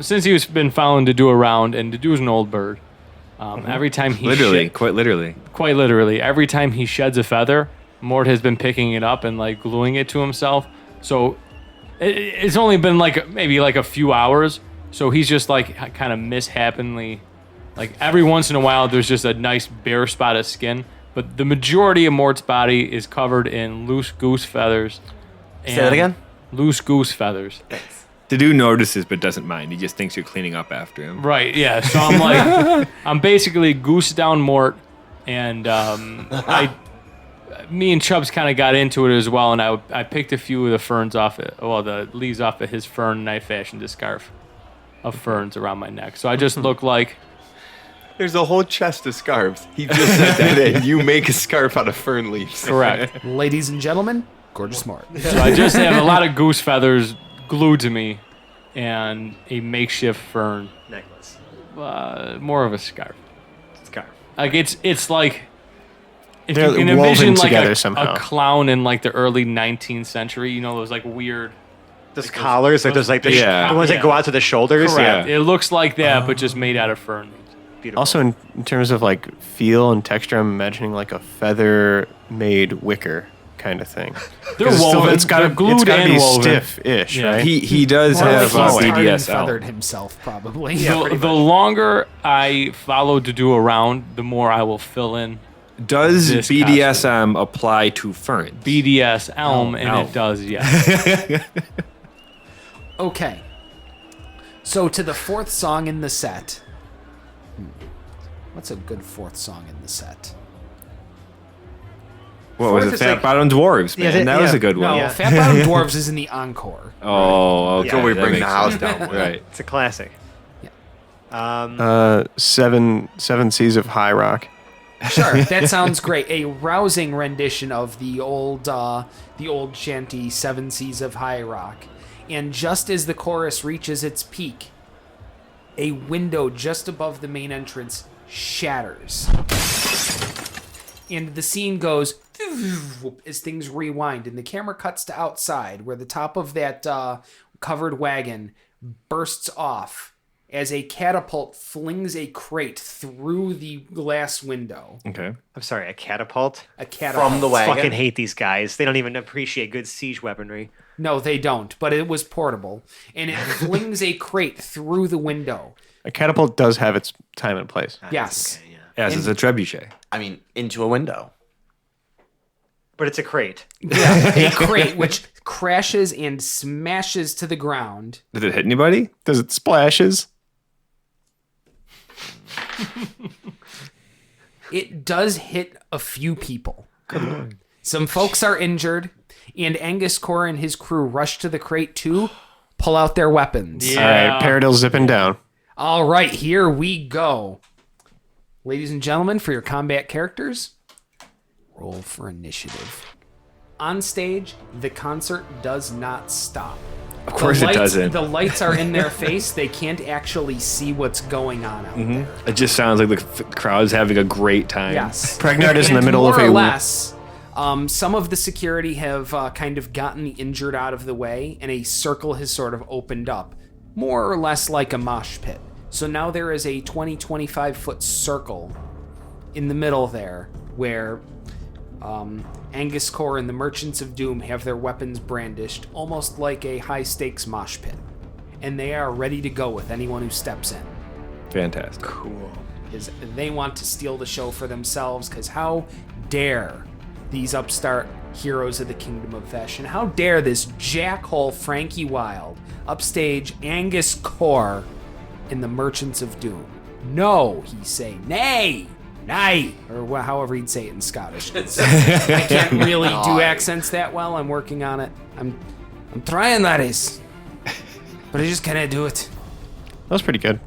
since he's been following Dedu around, and Dedu's an old bird, every time he Quite literally. quite literally, every time he sheds a feather, Mort has been picking it up and like gluing it to himself. So it's only been like maybe like a few hours. So he's just like kind of misshapenly, like every once in a while, there's just a nice bare spot of skin. But the majority of Mort's body is covered in loose goose feathers. Say that again? Loose goose feathers. Dedu notices but doesn't mind. He just thinks you're cleaning up after him. Right, yeah. So I'm like, I'm basically goose down Mort, and me and Chubbs kind of got into it as well, and I picked a few of the ferns off it, well, the leaves off of his fern, and I fashioned a scarf of ferns around my neck. So I just look like, There's a whole chest of scarves. He just said that and you make a scarf out of fern leaves. correct. Ladies and gentlemen, Gorgeous Mort. So I just have a lot of goose feathers glued to me, and a makeshift fern, Necklace. more of a scarf. Scarf. Like it's like if They're you can woven envision like together a somehow. clown in like the early 19th century, you know, those like weird. Those collars, like those like the, Yeah. the ones Yeah. that go out to the shoulders. Correct. Yeah. It looks like that, but just made out of fern. Beautiful. Also, in terms of like feel and texture, I'm imagining like a feather-made wicker kind of thing. They're 'Cause woven. it's got They're to glued be and woven. stiff-ish, Yeah. right? He does More like have he's tarred and BDSL. feathered himself, probably. The longer I follow Dedu around, the more I will fill in Does This BDSM apply to ferns? BDS elm, and elm. it does, yes. Okay. So to the fourth song in the set. What's a good fourth song in the set? What was Fourth it? is Fat like- Bottom Dwarves, man. Yeah, that was yeah. a good one. No, Yeah. Fat Bottom Dwarves is in the encore. Oh, okay. Yeah. We that bring the makes house sense. down. Right. It's a classic. Seven Seas of High Rock. Sure, that sounds great. A rousing rendition of the old shanty Seven Seas of High Rock. And just as the chorus reaches its peak, a window just above the main entrance shatters. And the scene goes as things rewind, and the camera cuts to outside where the top of that covered wagon bursts off as a catapult flings a crate through the glass window. Okay. I'm sorry, a catapult. A catapult. From the wagon. Fucking hate these guys. They don't even appreciate good siege weaponry. No, they don't, but it was portable. And it flings a crate through the window. A catapult does have its time and place. Yes. Okay, yeah. As is a trebuchet. I mean, into a window. But it's a crate. Yeah, a crate which crashes and smashes to the ground. Did it hit anybody? Does it splashes? It does hit a few people. Some folks are injured, and Angus Core and his crew rush to the crate to pull out their weapons. All right, Paradil zipping down. All right, here we go. Ladies and gentlemen, for your combat characters, roll for initiative. On stage, the concert does not stop. Of course it doesn't. The lights are in their face. They can't actually see what's going on out there. It just sounds like the crowd's having a great time. Yes. Pregnard is in the And middle more of or a... less, some of the security have kind of gotten the injured out of the way, and a circle has sort of opened up, more or less like a mosh pit. So now there is a 20-25 foot circle in the middle there, where Angus Core and the Merchants of Doom have their weapons brandished, almost like a high-stakes mosh pit. And they are ready to go with anyone who steps in. Fantastic. Cool. Is they want to steal the show for themselves, because how dare these upstart heroes of the Kingdom of Vesh, and how dare this jackhole Frankie Wilde upstage Angus Core in the Merchants of Doom? No, he say, nay, nay, or however he'd say it in Scottish. I can't really do accents that well. I'm working on it. I'm trying, that is, but I just cannot do it. That was pretty good.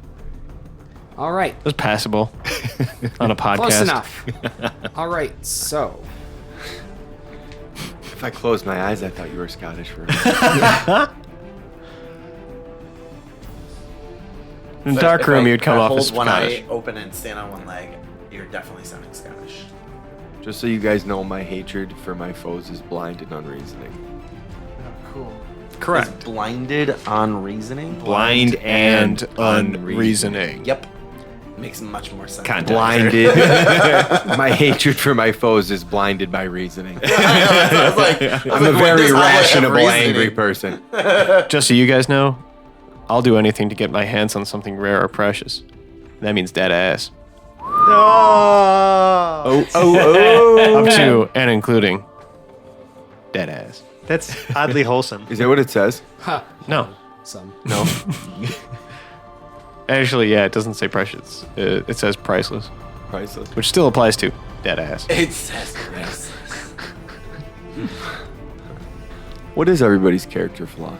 All right. It was passable on a podcast. Close enough. All right, so If I closed my eyes, I thought you were Scottish for a minute. In the dark room, you'd come off hold as one Scottish. eye open and stand on one leg. You're definitely sounding Scottish. Just so you guys know, my hatred for my foes is blind and unreasoning. Correct. Is blinded on reasoning. Blind and unreasoning. Yep. Makes much more sense. Blinded. My hatred for my foes is blinded by reasoning. I'm a very rational, angry person. Just so you guys know, I'll do anything to get my hands on something rare or precious. That means dead ass. No. Up to and including dead ass. That's oddly wholesome. Is that what it says? No. some. No. Actually, yeah, it doesn't say precious. It says priceless, Priceless. which still applies to dead ass. It says yes. What is everybody's character flaw?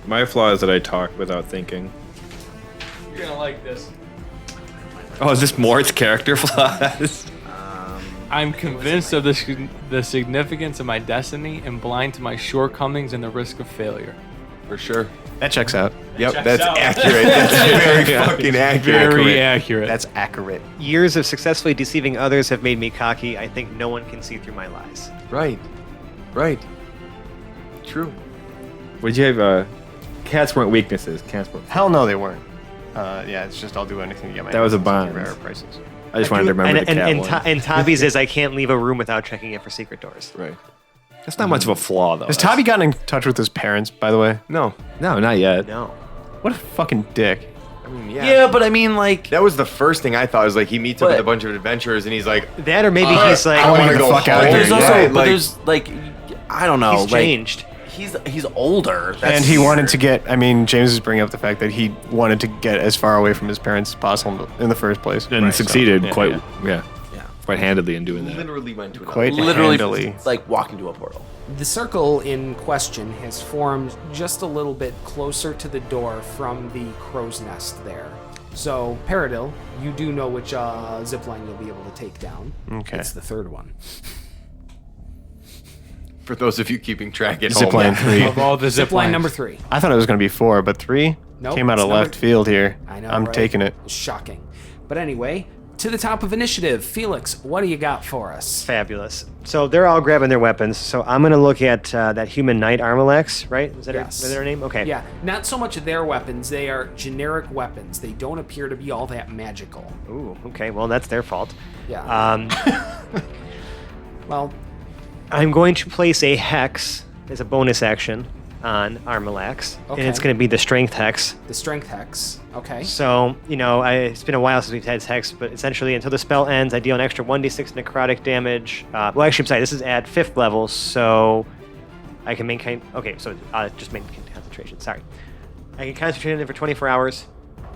My flaw is that I talk without thinking. You're gonna like this. Oh, is this Mort's character flaws? I'm convinced of the significance of my destiny and blind to my shortcomings and the risk of failure. For sure. That checks out. Yep, checks that's out. accurate. That's very fucking accurate. Very accurate. That's accurate. Years of successfully deceiving others have made me cocky. I think no one can see through my lies. Right. Right. True. Would you have? Cats weren't weaknesses. Cats were. Hell no, they weren't. Yeah, it's just I'll do anything to get my That was hands a on something bond. rare prices. I just wanted to remember the cat and, one. and Tabby's is I can't leave a room without checking it for secret doors. Right. That's not much of a flaw, though. Has Tabby gotten in touch with his parents, by the way? No. No, not yet. No. What a fucking dick. I mean, Yeah, but I mean, like, That was the first thing I thought. Was like he meets up with But- a bunch of adventurers and he's like, That or maybe he's like, I wanna wanna get the go fuck out of home. here. there's also, Right, but like- there's like, I don't know, he's like, changed. he's older. That's And he wanted weird. to get, I mean, James is bringing up the fact that he wanted to get as far away from his parents as possible in the first place. And Right, so, succeeded yeah, quite, yeah. yeah, quite handedly in doing that. literally went to another. Quite literally handily. like walking to a portal. The circle in question has formed just a little bit closer to the door from the crow's nest there. So, Paradil, you do know which zipline you'll be able to take down. Okay. It's the third one. For those of you keeping track at home. Zipline 3. Of all the zip Zipline lines. number 3. I thought it was going to be 4, but 3 Nope, came out it's of number- left field here. I know, I'm right? taking it. Shocking. But anyway, to the top of initiative. Felix, what do you got for us? Fabulous. So they're all grabbing their weapons. So I'm going to look at that human knight Armalex, right? Is that, Yes. is that her name? Okay. Yeah, not so much their weapons. They are generic weapons. They don't appear to be all that magical. Ooh, okay. Well, that's their fault. Yeah. Well, I'm going to place a hex as a bonus action on Armilax, Okay. and it's going to be the Strength Hex. The strength hex. Okay. So, it's been a while since we've had Hex, but essentially until the spell ends, I deal an extra 1d6 necrotic damage. Well, actually, I'm sorry, this is at 5th level, so I can maintain... Okay, so just maintain concentration, sorry. I can concentrate on it for 24 hours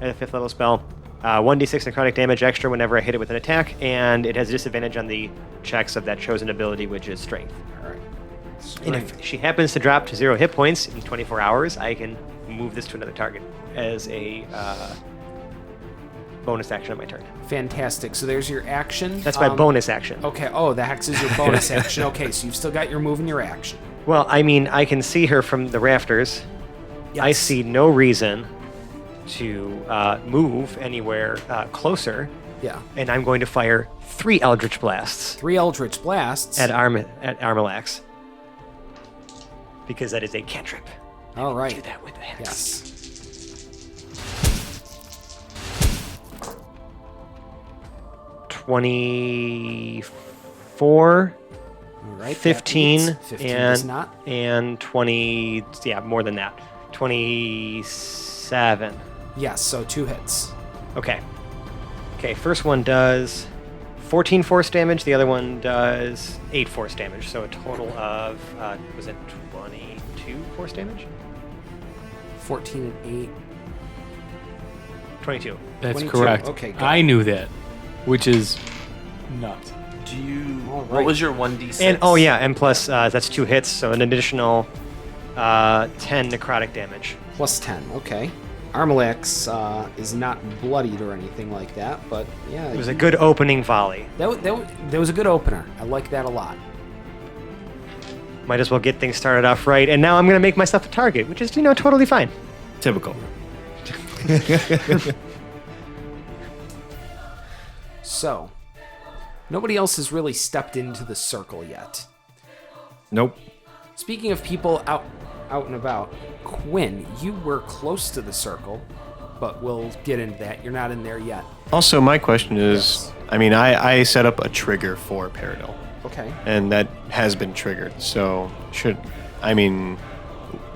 at a 5th level spell. 1d6 necrotic damage extra whenever I hit it with an attack, and it has a disadvantage on the checks of that chosen ability, which is Strength. All right. And if she happens to drop to 0 hit points in 24 hours, I can move this to another target as a bonus action on my turn. Fantastic. So there's your action. That's my bonus action. Okay. Oh, the hex is your bonus action. Okay, so you've still got your move and your action. Well, I mean, I can see her from the rafters. I Yes. see no reason to move anywhere closer, Yeah. and I'm going to fire 3 Eldritch Blasts 3 Eldritch Blasts. at Armilax. Because that is a cantrip. All right. Do that with the hex. Yes. $24, All right. that 15, beats. 15 does and not. and 20. Yeah, more than that. 27. Yes. So 2 hits. Okay. Okay. First one does 14 force damage. The other one does 8 force damage. So a total of was it 22 force damage? 14 and 8. 22. That's 22. correct. Okay, good. I knew that, which is nuts. Do you? All right. What was your 1d6? And oh yeah, and plus that's 2 hits, so an additional 10 necrotic damage. Plus 10. Okay. Armilax is not bloodied or anything like that, but yeah. It was a good opening volley. That was a good opener. I like that a lot. Might as well get things started off right. And now I'm gonna make myself a target, which is totally fine. Typical. So, nobody else has really stepped into the circle yet. Nope. Speaking of people out and about, Quinn, you were close to the circle, but we'll get into that. You're not in there yet. Also, my question is, Yes. I mean, I set up a trigger for Paradol, Okay. and that has been triggered. So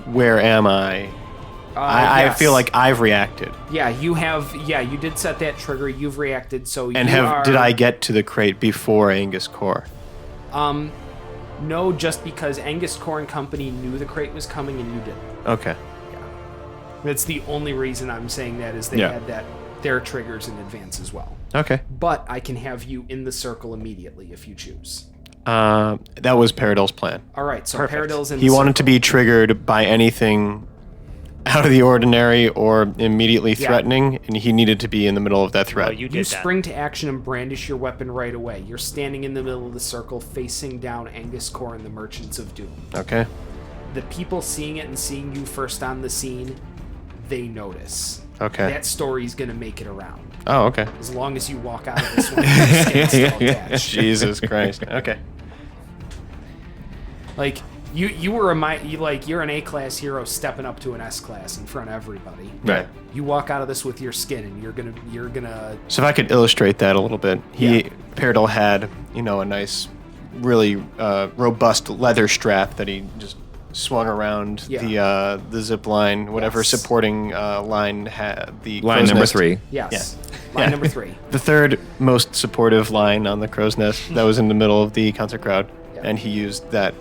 where am I? I Yes. feel like I've reacted. Yeah, you have. Yeah, you did set that trigger. You've reacted. So And did I get to the crate before Angus Core? No, just because Angus Core and Company knew the crate was coming and you didn't. Okay. That's the only reason I'm saying that is they Yeah. had their triggers in advance as well. Okay. But I can have you in the circle immediately if you choose. That was Paradol's plan. All right, so Perfect. Paradil's in He the wanted to circle. be triggered by anything out of the ordinary or immediately Yeah. threatening, and he needed to be in the middle of that threat. Well, you did You that. spring to action and brandish your weapon right away. You're standing in the middle of the circle facing down Angus Core and the Merchants of Doom. Okay. The people seeing it and seeing you first on the scene, they notice. Okay. That story's going to make it around. Oh, okay. As long as you walk out of this one with your skin still attached. Jesus Christ. Okay. Like you're an A-class hero stepping up to an S-class in front of everybody. Right. You walk out of this with your skin, and you're gonna. So if I could illustrate that a little bit, Paradol had, a nice, really robust leather strap that he just swung around the zip line, whatever Yes. supporting line had the Line crow's number nest. 3. Yes. Yeah. Line Yeah. number 3. The third most supportive line on the crow's nest that was in the middle of the concert crowd, and he used that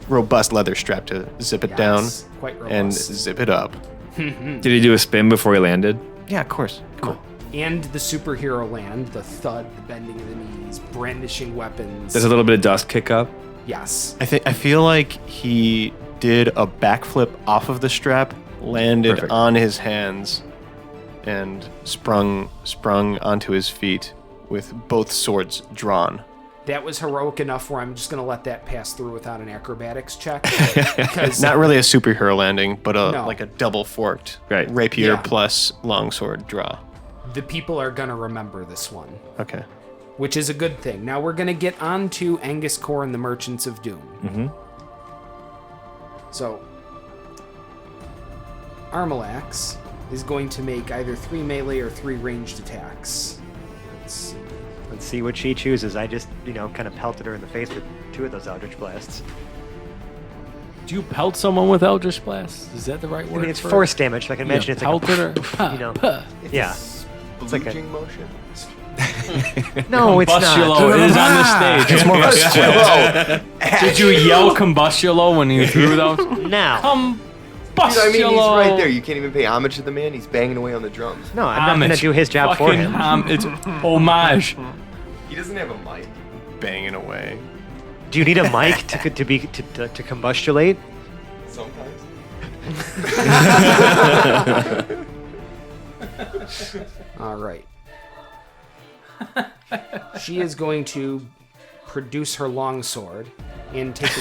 robust leather strap to zip it down Yes, quite and robust. zip it up. Did he do a spin before he landed? Yeah, of course. Come on. And the superhero land, the thud, the bending of the knees, brandishing weapons. There's a little bit of dust kick up. Yes. I feel like he did a backflip off of the strap, landed Perfect. on his hands, and sprung onto his feet with both swords drawn. That was heroic enough where I'm just going to let that pass through without an acrobatics check. Because Not really a superhero landing, but No. like a double forked Right. rapier Yeah. plus longsword draw. the people are going to remember this one, Okay. which is a good thing. Now we're going to get on to Angus Core and the Merchants of Doom. Mm-hmm. So, Armilax is going to make either 3 melee or 3 ranged attacks. Let's see. Let's see what she chooses. I just, kind of pelted her in the face with 2 of those Eldritch Blasts. Do you pelt someone with Eldritch Blast? Is that the right I word? mean, it's for force damage, so I can imagine it's like pelted or you know, yeah. It's like a Bleaching motion. no, it's not. Combustulo. It is on the stage. It's more of a squib. Did you yell combustulo when you threw those? No. You know what I mean? He's right there. You can't even pay homage to the man. He's banging away on the drums. No, I'm not going to do his job for him. It's homage. He doesn't have a mic. Banging away. Do you need a mic to combustulate? Sometimes. All right. She is going to produce her longsword and take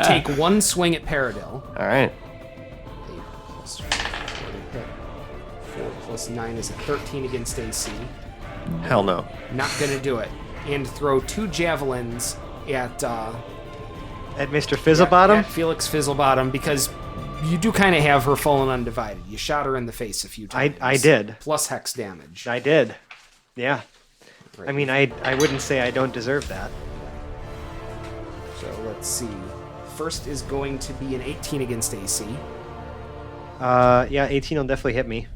take one swing at Paradil. All right. 4 plus 9 is a 13 against AC. Hell no. Not gonna do it. And throw 2 javelins at Mr. Fizzlebottom? at Felix Fizzlebottom because you do kind of have her full and undivided. You shot her in the face a few times. I did. Plus hex damage. I did. Yeah. Right. I mean, I wouldn't say I don't deserve that. So let's see. First is going to be an 18 against AC. Yeah, 18 will definitely hit me.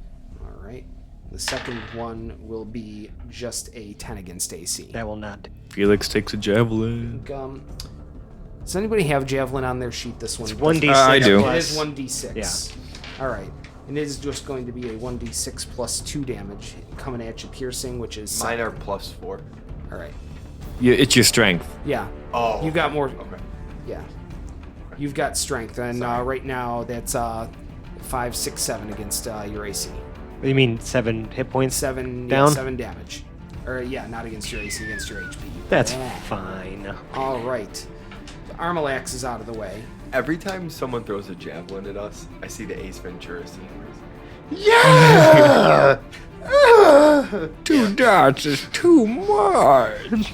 All right. The second one will be just a 10 against AC. That will not. Felix takes a javelin. Does anybody have javelin on their sheet? This one. It's 1d6. I do. It is 1d6. Yeah. All right. And it is just going to be a 1d6 plus 2 damage coming at you, piercing, which is Mine are +4. All right. It's your strength. Yeah. Oh. You've got more. Okay. Yeah. You've got strength, and right now that's 5, 6, 7 against your AC. What do you mean, 7 hit points? 7 down? 7 damage. Or yeah, not against your AC, against your HP. That's Yeah. fine. All right. The Armilax is out of the way. Every time someone throws a javelin at us, I see the Ace Ventura scene. 2 dots is too much.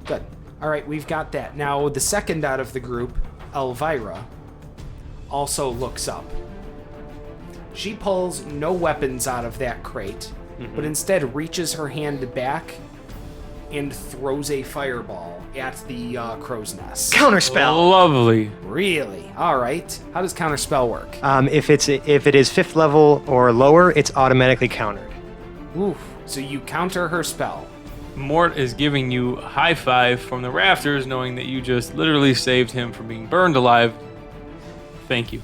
Good. All right, we've got that. Now, the second out of the group, Elvira, also looks up. She pulls no weapons out of that crate, but instead reaches her hand back and throws a fireball at the crow's nest. Counterspell. Lovely. Really? All right. How does counterspell work? If it is 5th level or lower, it's automatically countered. Oof. So you counter her spell. Mort is giving you a high five from the rafters, knowing that you just literally saved him from being burned alive. Thank you.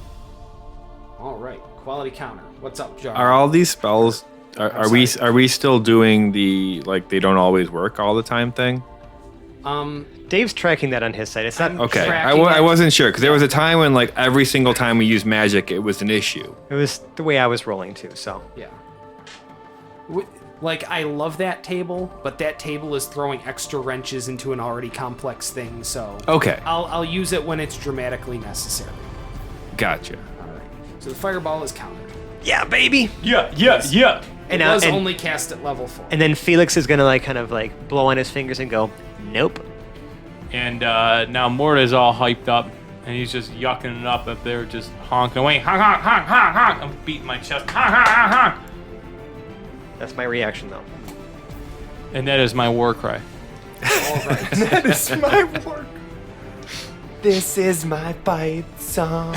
All right. Quality counter. What's up, Jar? Are all these spells? Are we still doing the like they don't always work all the time thing? Dave's tracking that on his side. It's not Okay, Tracking I it. wasn't sure because there was a time when like every single time we used magic, it was an issue. It was the way I was rolling too. So Yeah. Like, I love that table, but that table is throwing extra wrenches into an already complex thing, so... Okay, I'll use it when it's dramatically necessary. gotcha. All right. So the fireball is countered. yeah, baby. Yeah. It And, was and- only cast at level 4. And then Felix is gonna like kind of like blow on his fingers and go, nope. And now Mort is all hyped up, and he's just yucking it up there, just honking away. Honk, honk, honk, honk, honk. I'm beating my chest. Honk, honk, honk, honk. That's my reaction though. And that is my war cry. All right. That is my work. This is my fight song.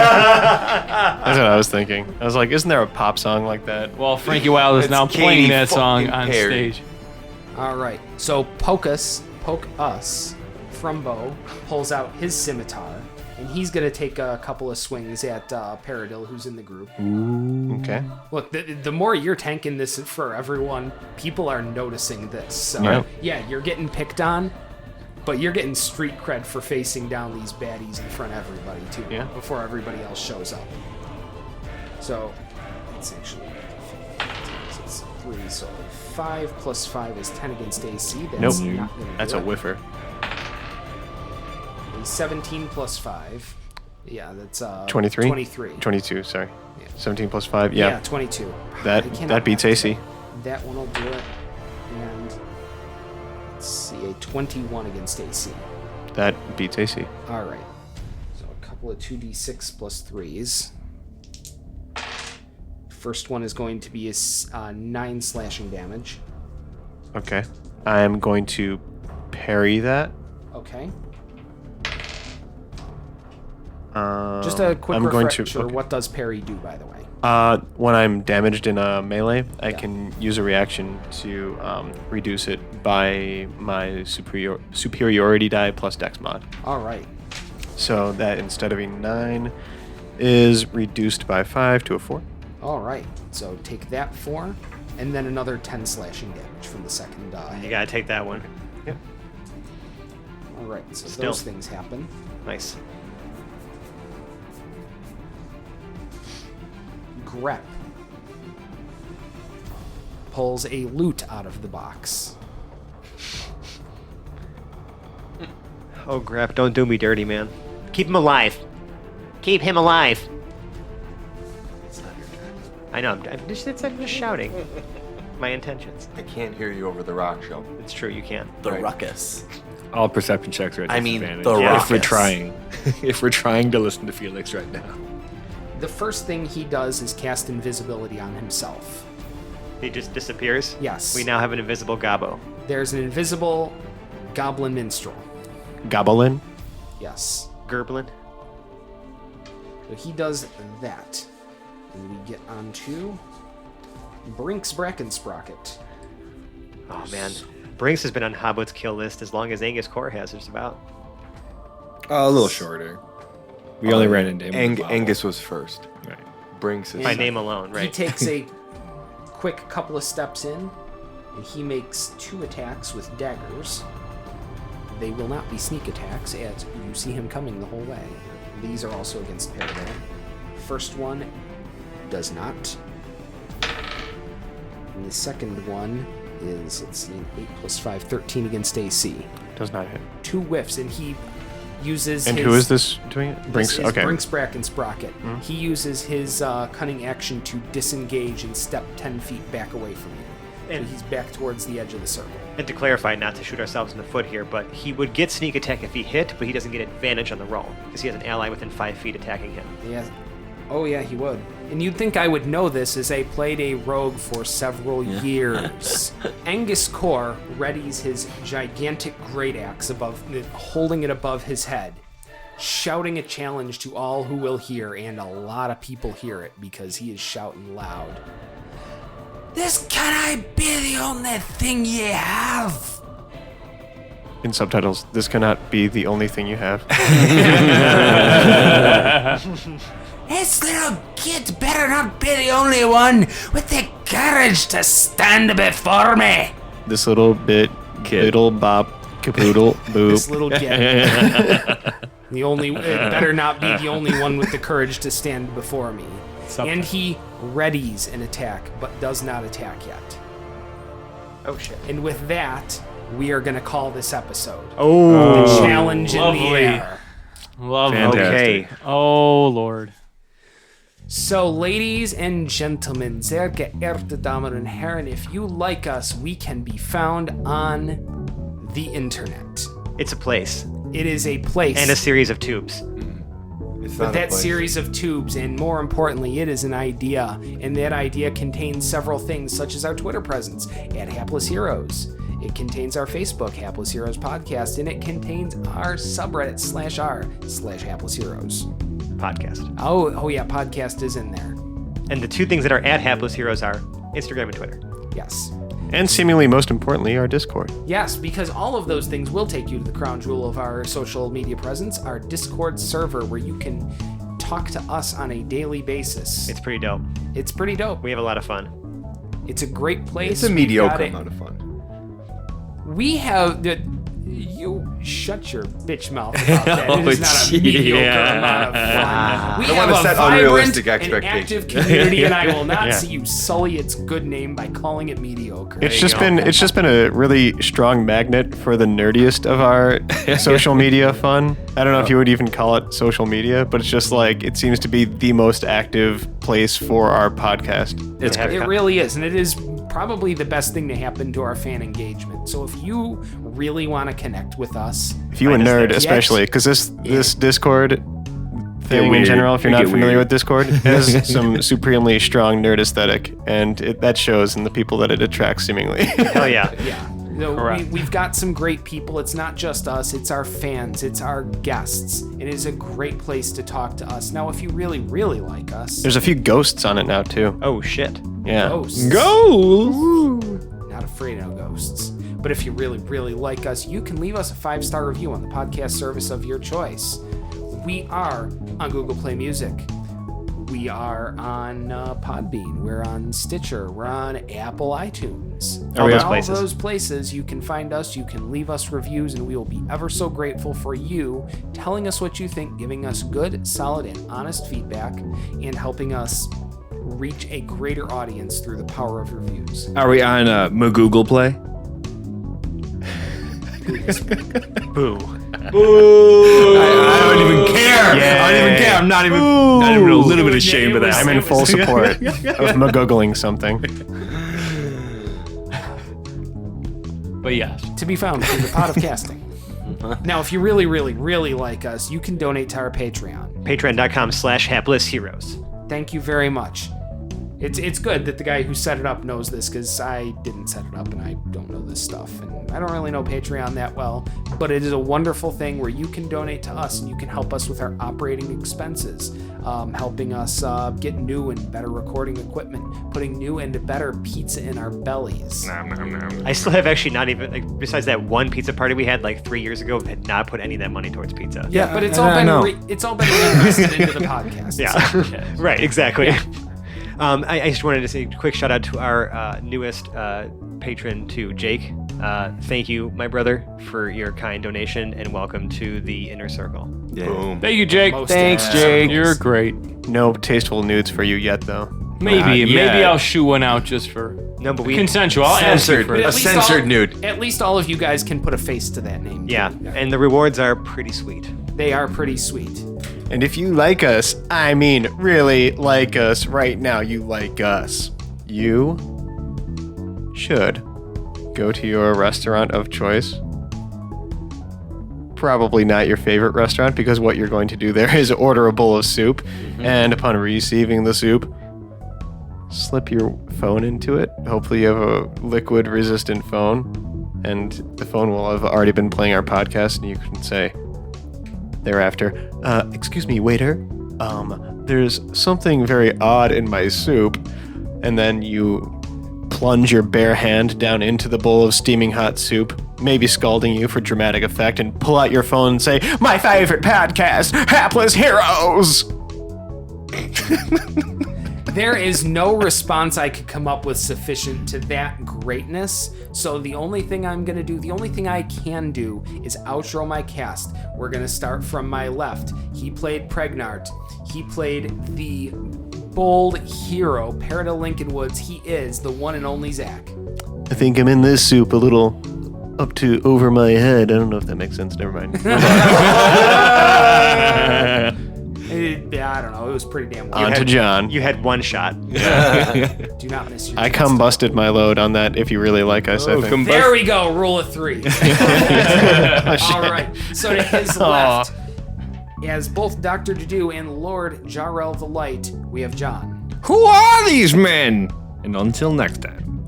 That's what I was thinking. I was like, isn't there a pop song like that? Well, Frankie Wilde is It's now Katy playing that song fucking on Perry. stage. All right. So Poke Us, Frumbo, pulls out his scimitar, and he's going to take a couple of swings at Paradil, who's in the group. Okay. Look, the more you're tanking this for everyone, people are noticing this. So, Yeah. yeah, you're getting picked on, but you're getting street cred for facing down these baddies in front of everybody, too, Yeah. before everybody else shows up. So, it's actually it's 3, so 5 plus 5 is 10 against AC. That's Nope. not gonna That's do a it. whiffer. 17 plus 5. Yeah, that's 23? 23. 22, sorry. Yeah. 17 plus 5. Yeah, Yeah. 22. I That cannot beats math AC. That one will do it. And let's see, a 21 against AC. That beats AC. All right. So a couple of 2d6 plus 3s. First one is going to be a 9 slashing damage. Okay. I'm going to parry that. Okay. Okay. Just a quick I'm going refresher. to. Okay. What does parry do, by the way? When I'm damaged in a melee, I can use a reaction to reduce it by my superiority die plus dex mod. All right. So that instead of a 9 is reduced by 5 to a 4. All right. So take that 4, and then another 10 slashing damage from the second. You gotta take that one. Yeah. All right. So Still. those things happen. Nice. Grep pulls a loot out of the box. Oh, Grep, don't do me dirty, man. Keep him alive. Keep him alive. I know. I'm just shouting my intentions. I can't hear you over the rock show. It's true. You can't. The Right. ruckus. All perception checks are at I mean, disadvantage. the If we're ruckus. trying. If we're trying to listen to Felix right now. The first thing he does is cast invisibility on himself. He just disappears. Yes. We now have an invisible Gobbo. There's an invisible goblin minstrel. Goblin. Yes. Gerblin. So he does that. And we get on to Brinks Brackensprocket. Oh man, Brinks has been on Hoblet's kill list as long as Angus Core has. Just about. A little shorter. We only ran into him. with the bottle. Angus was first. Right. Brinks is By second. name alone, right? He takes a quick couple of steps in, and he makes 2 attacks with daggers. They will not be sneak attacks, as you see him coming the whole way. These are also against Paragon. First one does not. And the second one is, let's see, an 8 plus 5, 13 against AC. Does not hit. 2 whiffs, and he uses And his... who is this doing it? Brinks. This is Okay. Brinks Brackensprocket. He uses his cunning action to disengage and step 10 feet back away from you. And he's back towards the edge of the circle. And to clarify, not to shoot ourselves in the foot here, but he would get sneak attack if he hit, but he doesn't get advantage on the roll because he has an ally within 5 feet attacking him. Yeah. Oh yeah, he would. And you'd think I would know this, as I played a rogue for several years. Angus Core readies his gigantic great axe holding it above his head, shouting a challenge to all who will hear, and a lot of people hear it because he is shouting loud. This cannot be the only thing ye have. In subtitles, this cannot be the only thing you have. This little kid better not be the only one with the courage to stand before me. This little bit, biddle bop, capoodle, boop. This little kid. It better not be the only one with the courage to stand before me. And he readies an attack, but does not attack yet. Oh shit. And with that, we are going to call this episode. Oh. The challenge in the lovely. air. Lovely. Okay. Oh, Lord. So, ladies and gentlemen, sehr geehrte Damen und Herren, if you like us, we can be found on the internet. It's a place It is a place. and a series of tubes. It's But not a that place. series of tubes, and more importantly, it is an idea, and that idea contains several things, such as our Twitter presence at Hapless Heroes. It contains our Facebook, Hapless Heroes Podcast, and it contains our subreddit /r/Hapless Heroes. Podcast. Oh yeah, podcast is in there. And the 2 things that are at Hapless Heroes are Instagram and Twitter. Yes. And seemingly most importantly, our Discord. Yes, because all of those things will take you to the crown jewel of our social media presence, our Discord server, where you can talk to us on a daily basis. It's pretty dope. It's pretty dope. We have a lot of fun. It's a great place. It's a We've mediocre got it. amount of fun. We have you shut your bitch mouth about that. It is not a mediocre amount of fun. We don't have wanna a set vibrant unrealistic and expectations. active community, and I will not see you sully its good name by calling it mediocre. It's just been a really strong magnet for the nerdiest of our social media fun. I don't know if you would even call it social media, but it's just like it seems to be the most active place for our podcast. It's It really is, and it is probably the best thing to happen to our fan engagement. So if you really want to connect with us, If you a Find us nerd, there. especially, because this Discord thing in weird. general, if you're We not get familiar weird. with Discord, has some supremely strong nerd aesthetic, and that shows in the people that it attracts, seemingly. Hell yeah. yeah. Correct. We've got some great people. It's not just us. It's our fans. It's our guests. It is a great place to talk to us. Now, if you really, really like us, There's a few ghosts on it now too. Oh shit. Yeah. ghosts. Ghosts. Not afraid of ghosts. But if you really, really like us, you can leave us a 5-star review on the podcast service of your choice. We are on Google Play Music. We are on Podbean. We're on Stitcher. We're on Apple iTunes. All those all places. those places, you can find us. You can leave us reviews, and we will be ever so grateful for you telling us what you think, giving us good, solid, and honest feedback, and helping us reach a greater audience through the power of reviews. Are we on Google Play? Boo. I don't even care. I don't even care. I'm not even a little bit ashamed of that. I'm in full support of Googling something. But yes. To be found through the pot of casting. Now, if you really, really, really like us, you can donate to our Patreon. Patreon.com/hapless heroes. Thank you very much. It's good that the guy who set it up knows this, because I didn't set it up and I don't know this stuff, and I don't really know Patreon that well, but it is a wonderful thing where you can donate to us and you can help us with our operating expenses, helping us get new and better recording equipment, putting new and better pizza in our bellies. I still have actually not even, like, besides that one pizza party we had like 3 years ago, had not put any of that money towards pizza. Yeah, but it's all been reinvested into the podcast. Yeah. Right, exactly. I just wanted to say a quick shout out to our newest patron, to Jake. Thank you, my brother, for your kind donation, and welcome to the inner circle. Yeah. Boom. Thank you, Jake. Most Thanks, awesome. Jake. You're great. No tasteful nudes for you yet, though. Maybe yet. I'll shoot one out just for No, but we consensual. I'll ask you Censored. for But it. at A least censored nude. At least all of you guys can put a face to that name. Yeah, too. and the rewards are pretty sweet. They are pretty sweet. And if you like us, I mean really like us right now, you like us, you should go to your restaurant of choice. Probably not your favorite restaurant, because what you're going to do there is order a bowl of soup, and upon receiving the soup, slip your phone into it. Hopefully you have a liquid resistant phone, and the phone will have already been playing our podcast, and you can say thereafter, excuse me, waiter, there's something very odd in my soup. And then you plunge your bare hand down into the bowl of steaming hot soup, maybe scalding you for dramatic effect, and pull out your phone and say, "My favorite podcast, Hapless Heroes!" There is no response I could come up with sufficient to that greatness. So the only thing I can do is outro my cast. We're going to start from my left. He played Pregnart. He played the bold hero, Parrot of Lincoln Woods. He is the one and only Zach. I think I'm in this soup a little up to over my head. I don't know if that makes sense. Never mind. I don't know. It was pretty damn well. On to John. You had one shot. Do not miss your I chance. combusted my load on that. If you really like us, I think. There we go. Rule of 3. All right. So to his left, as both Dr. Dedu and Lord Jarrell the Light, we have John. Who are these men? And until next time.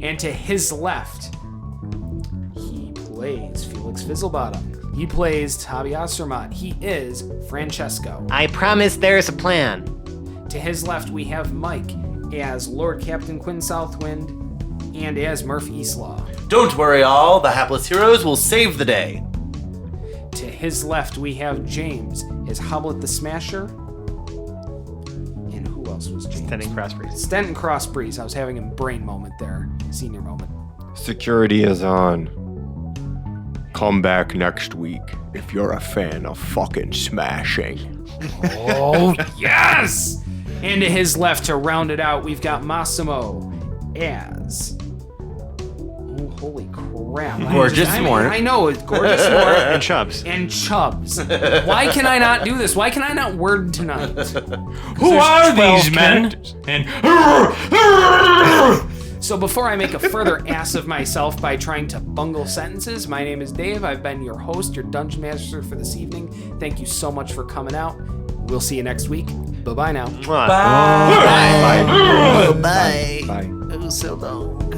And to his left, he plays Felix Fizzlebottom. He plays Tabi Ostermont. He is Francesco. I promise there's a plan. To his left, we have Mike as Lord Captain Quinn Southwind and as Murph Eastlaw. Don't worry, all. The hapless heroes will save the day. To his left, we have James as Hoblet the Smasher. And who else was James? Stenton Crossbreeze. Stenton Crossbreeze. I was having a brain moment there. Senior moment. Security is on. Come back next week if you're a fan of fucking smashing. Oh, yes! And to his left, to round it out, we've got Massimo as... Oh, holy crap. Gorgeous Mort. I know, it's Gorgeous Mort. And Chubbs. And Chubbs. Why can I not do this? Why can I not word tonight? Who are these men? And So before I make a further ass of myself by trying to bungle sentences, my name is Dave. I've been your host, your Dungeon Master for this evening. Thank you so much for coming out. We'll see you next week. Bye-bye now. Mwah. Bye. Bye. Bye. Oh, so long.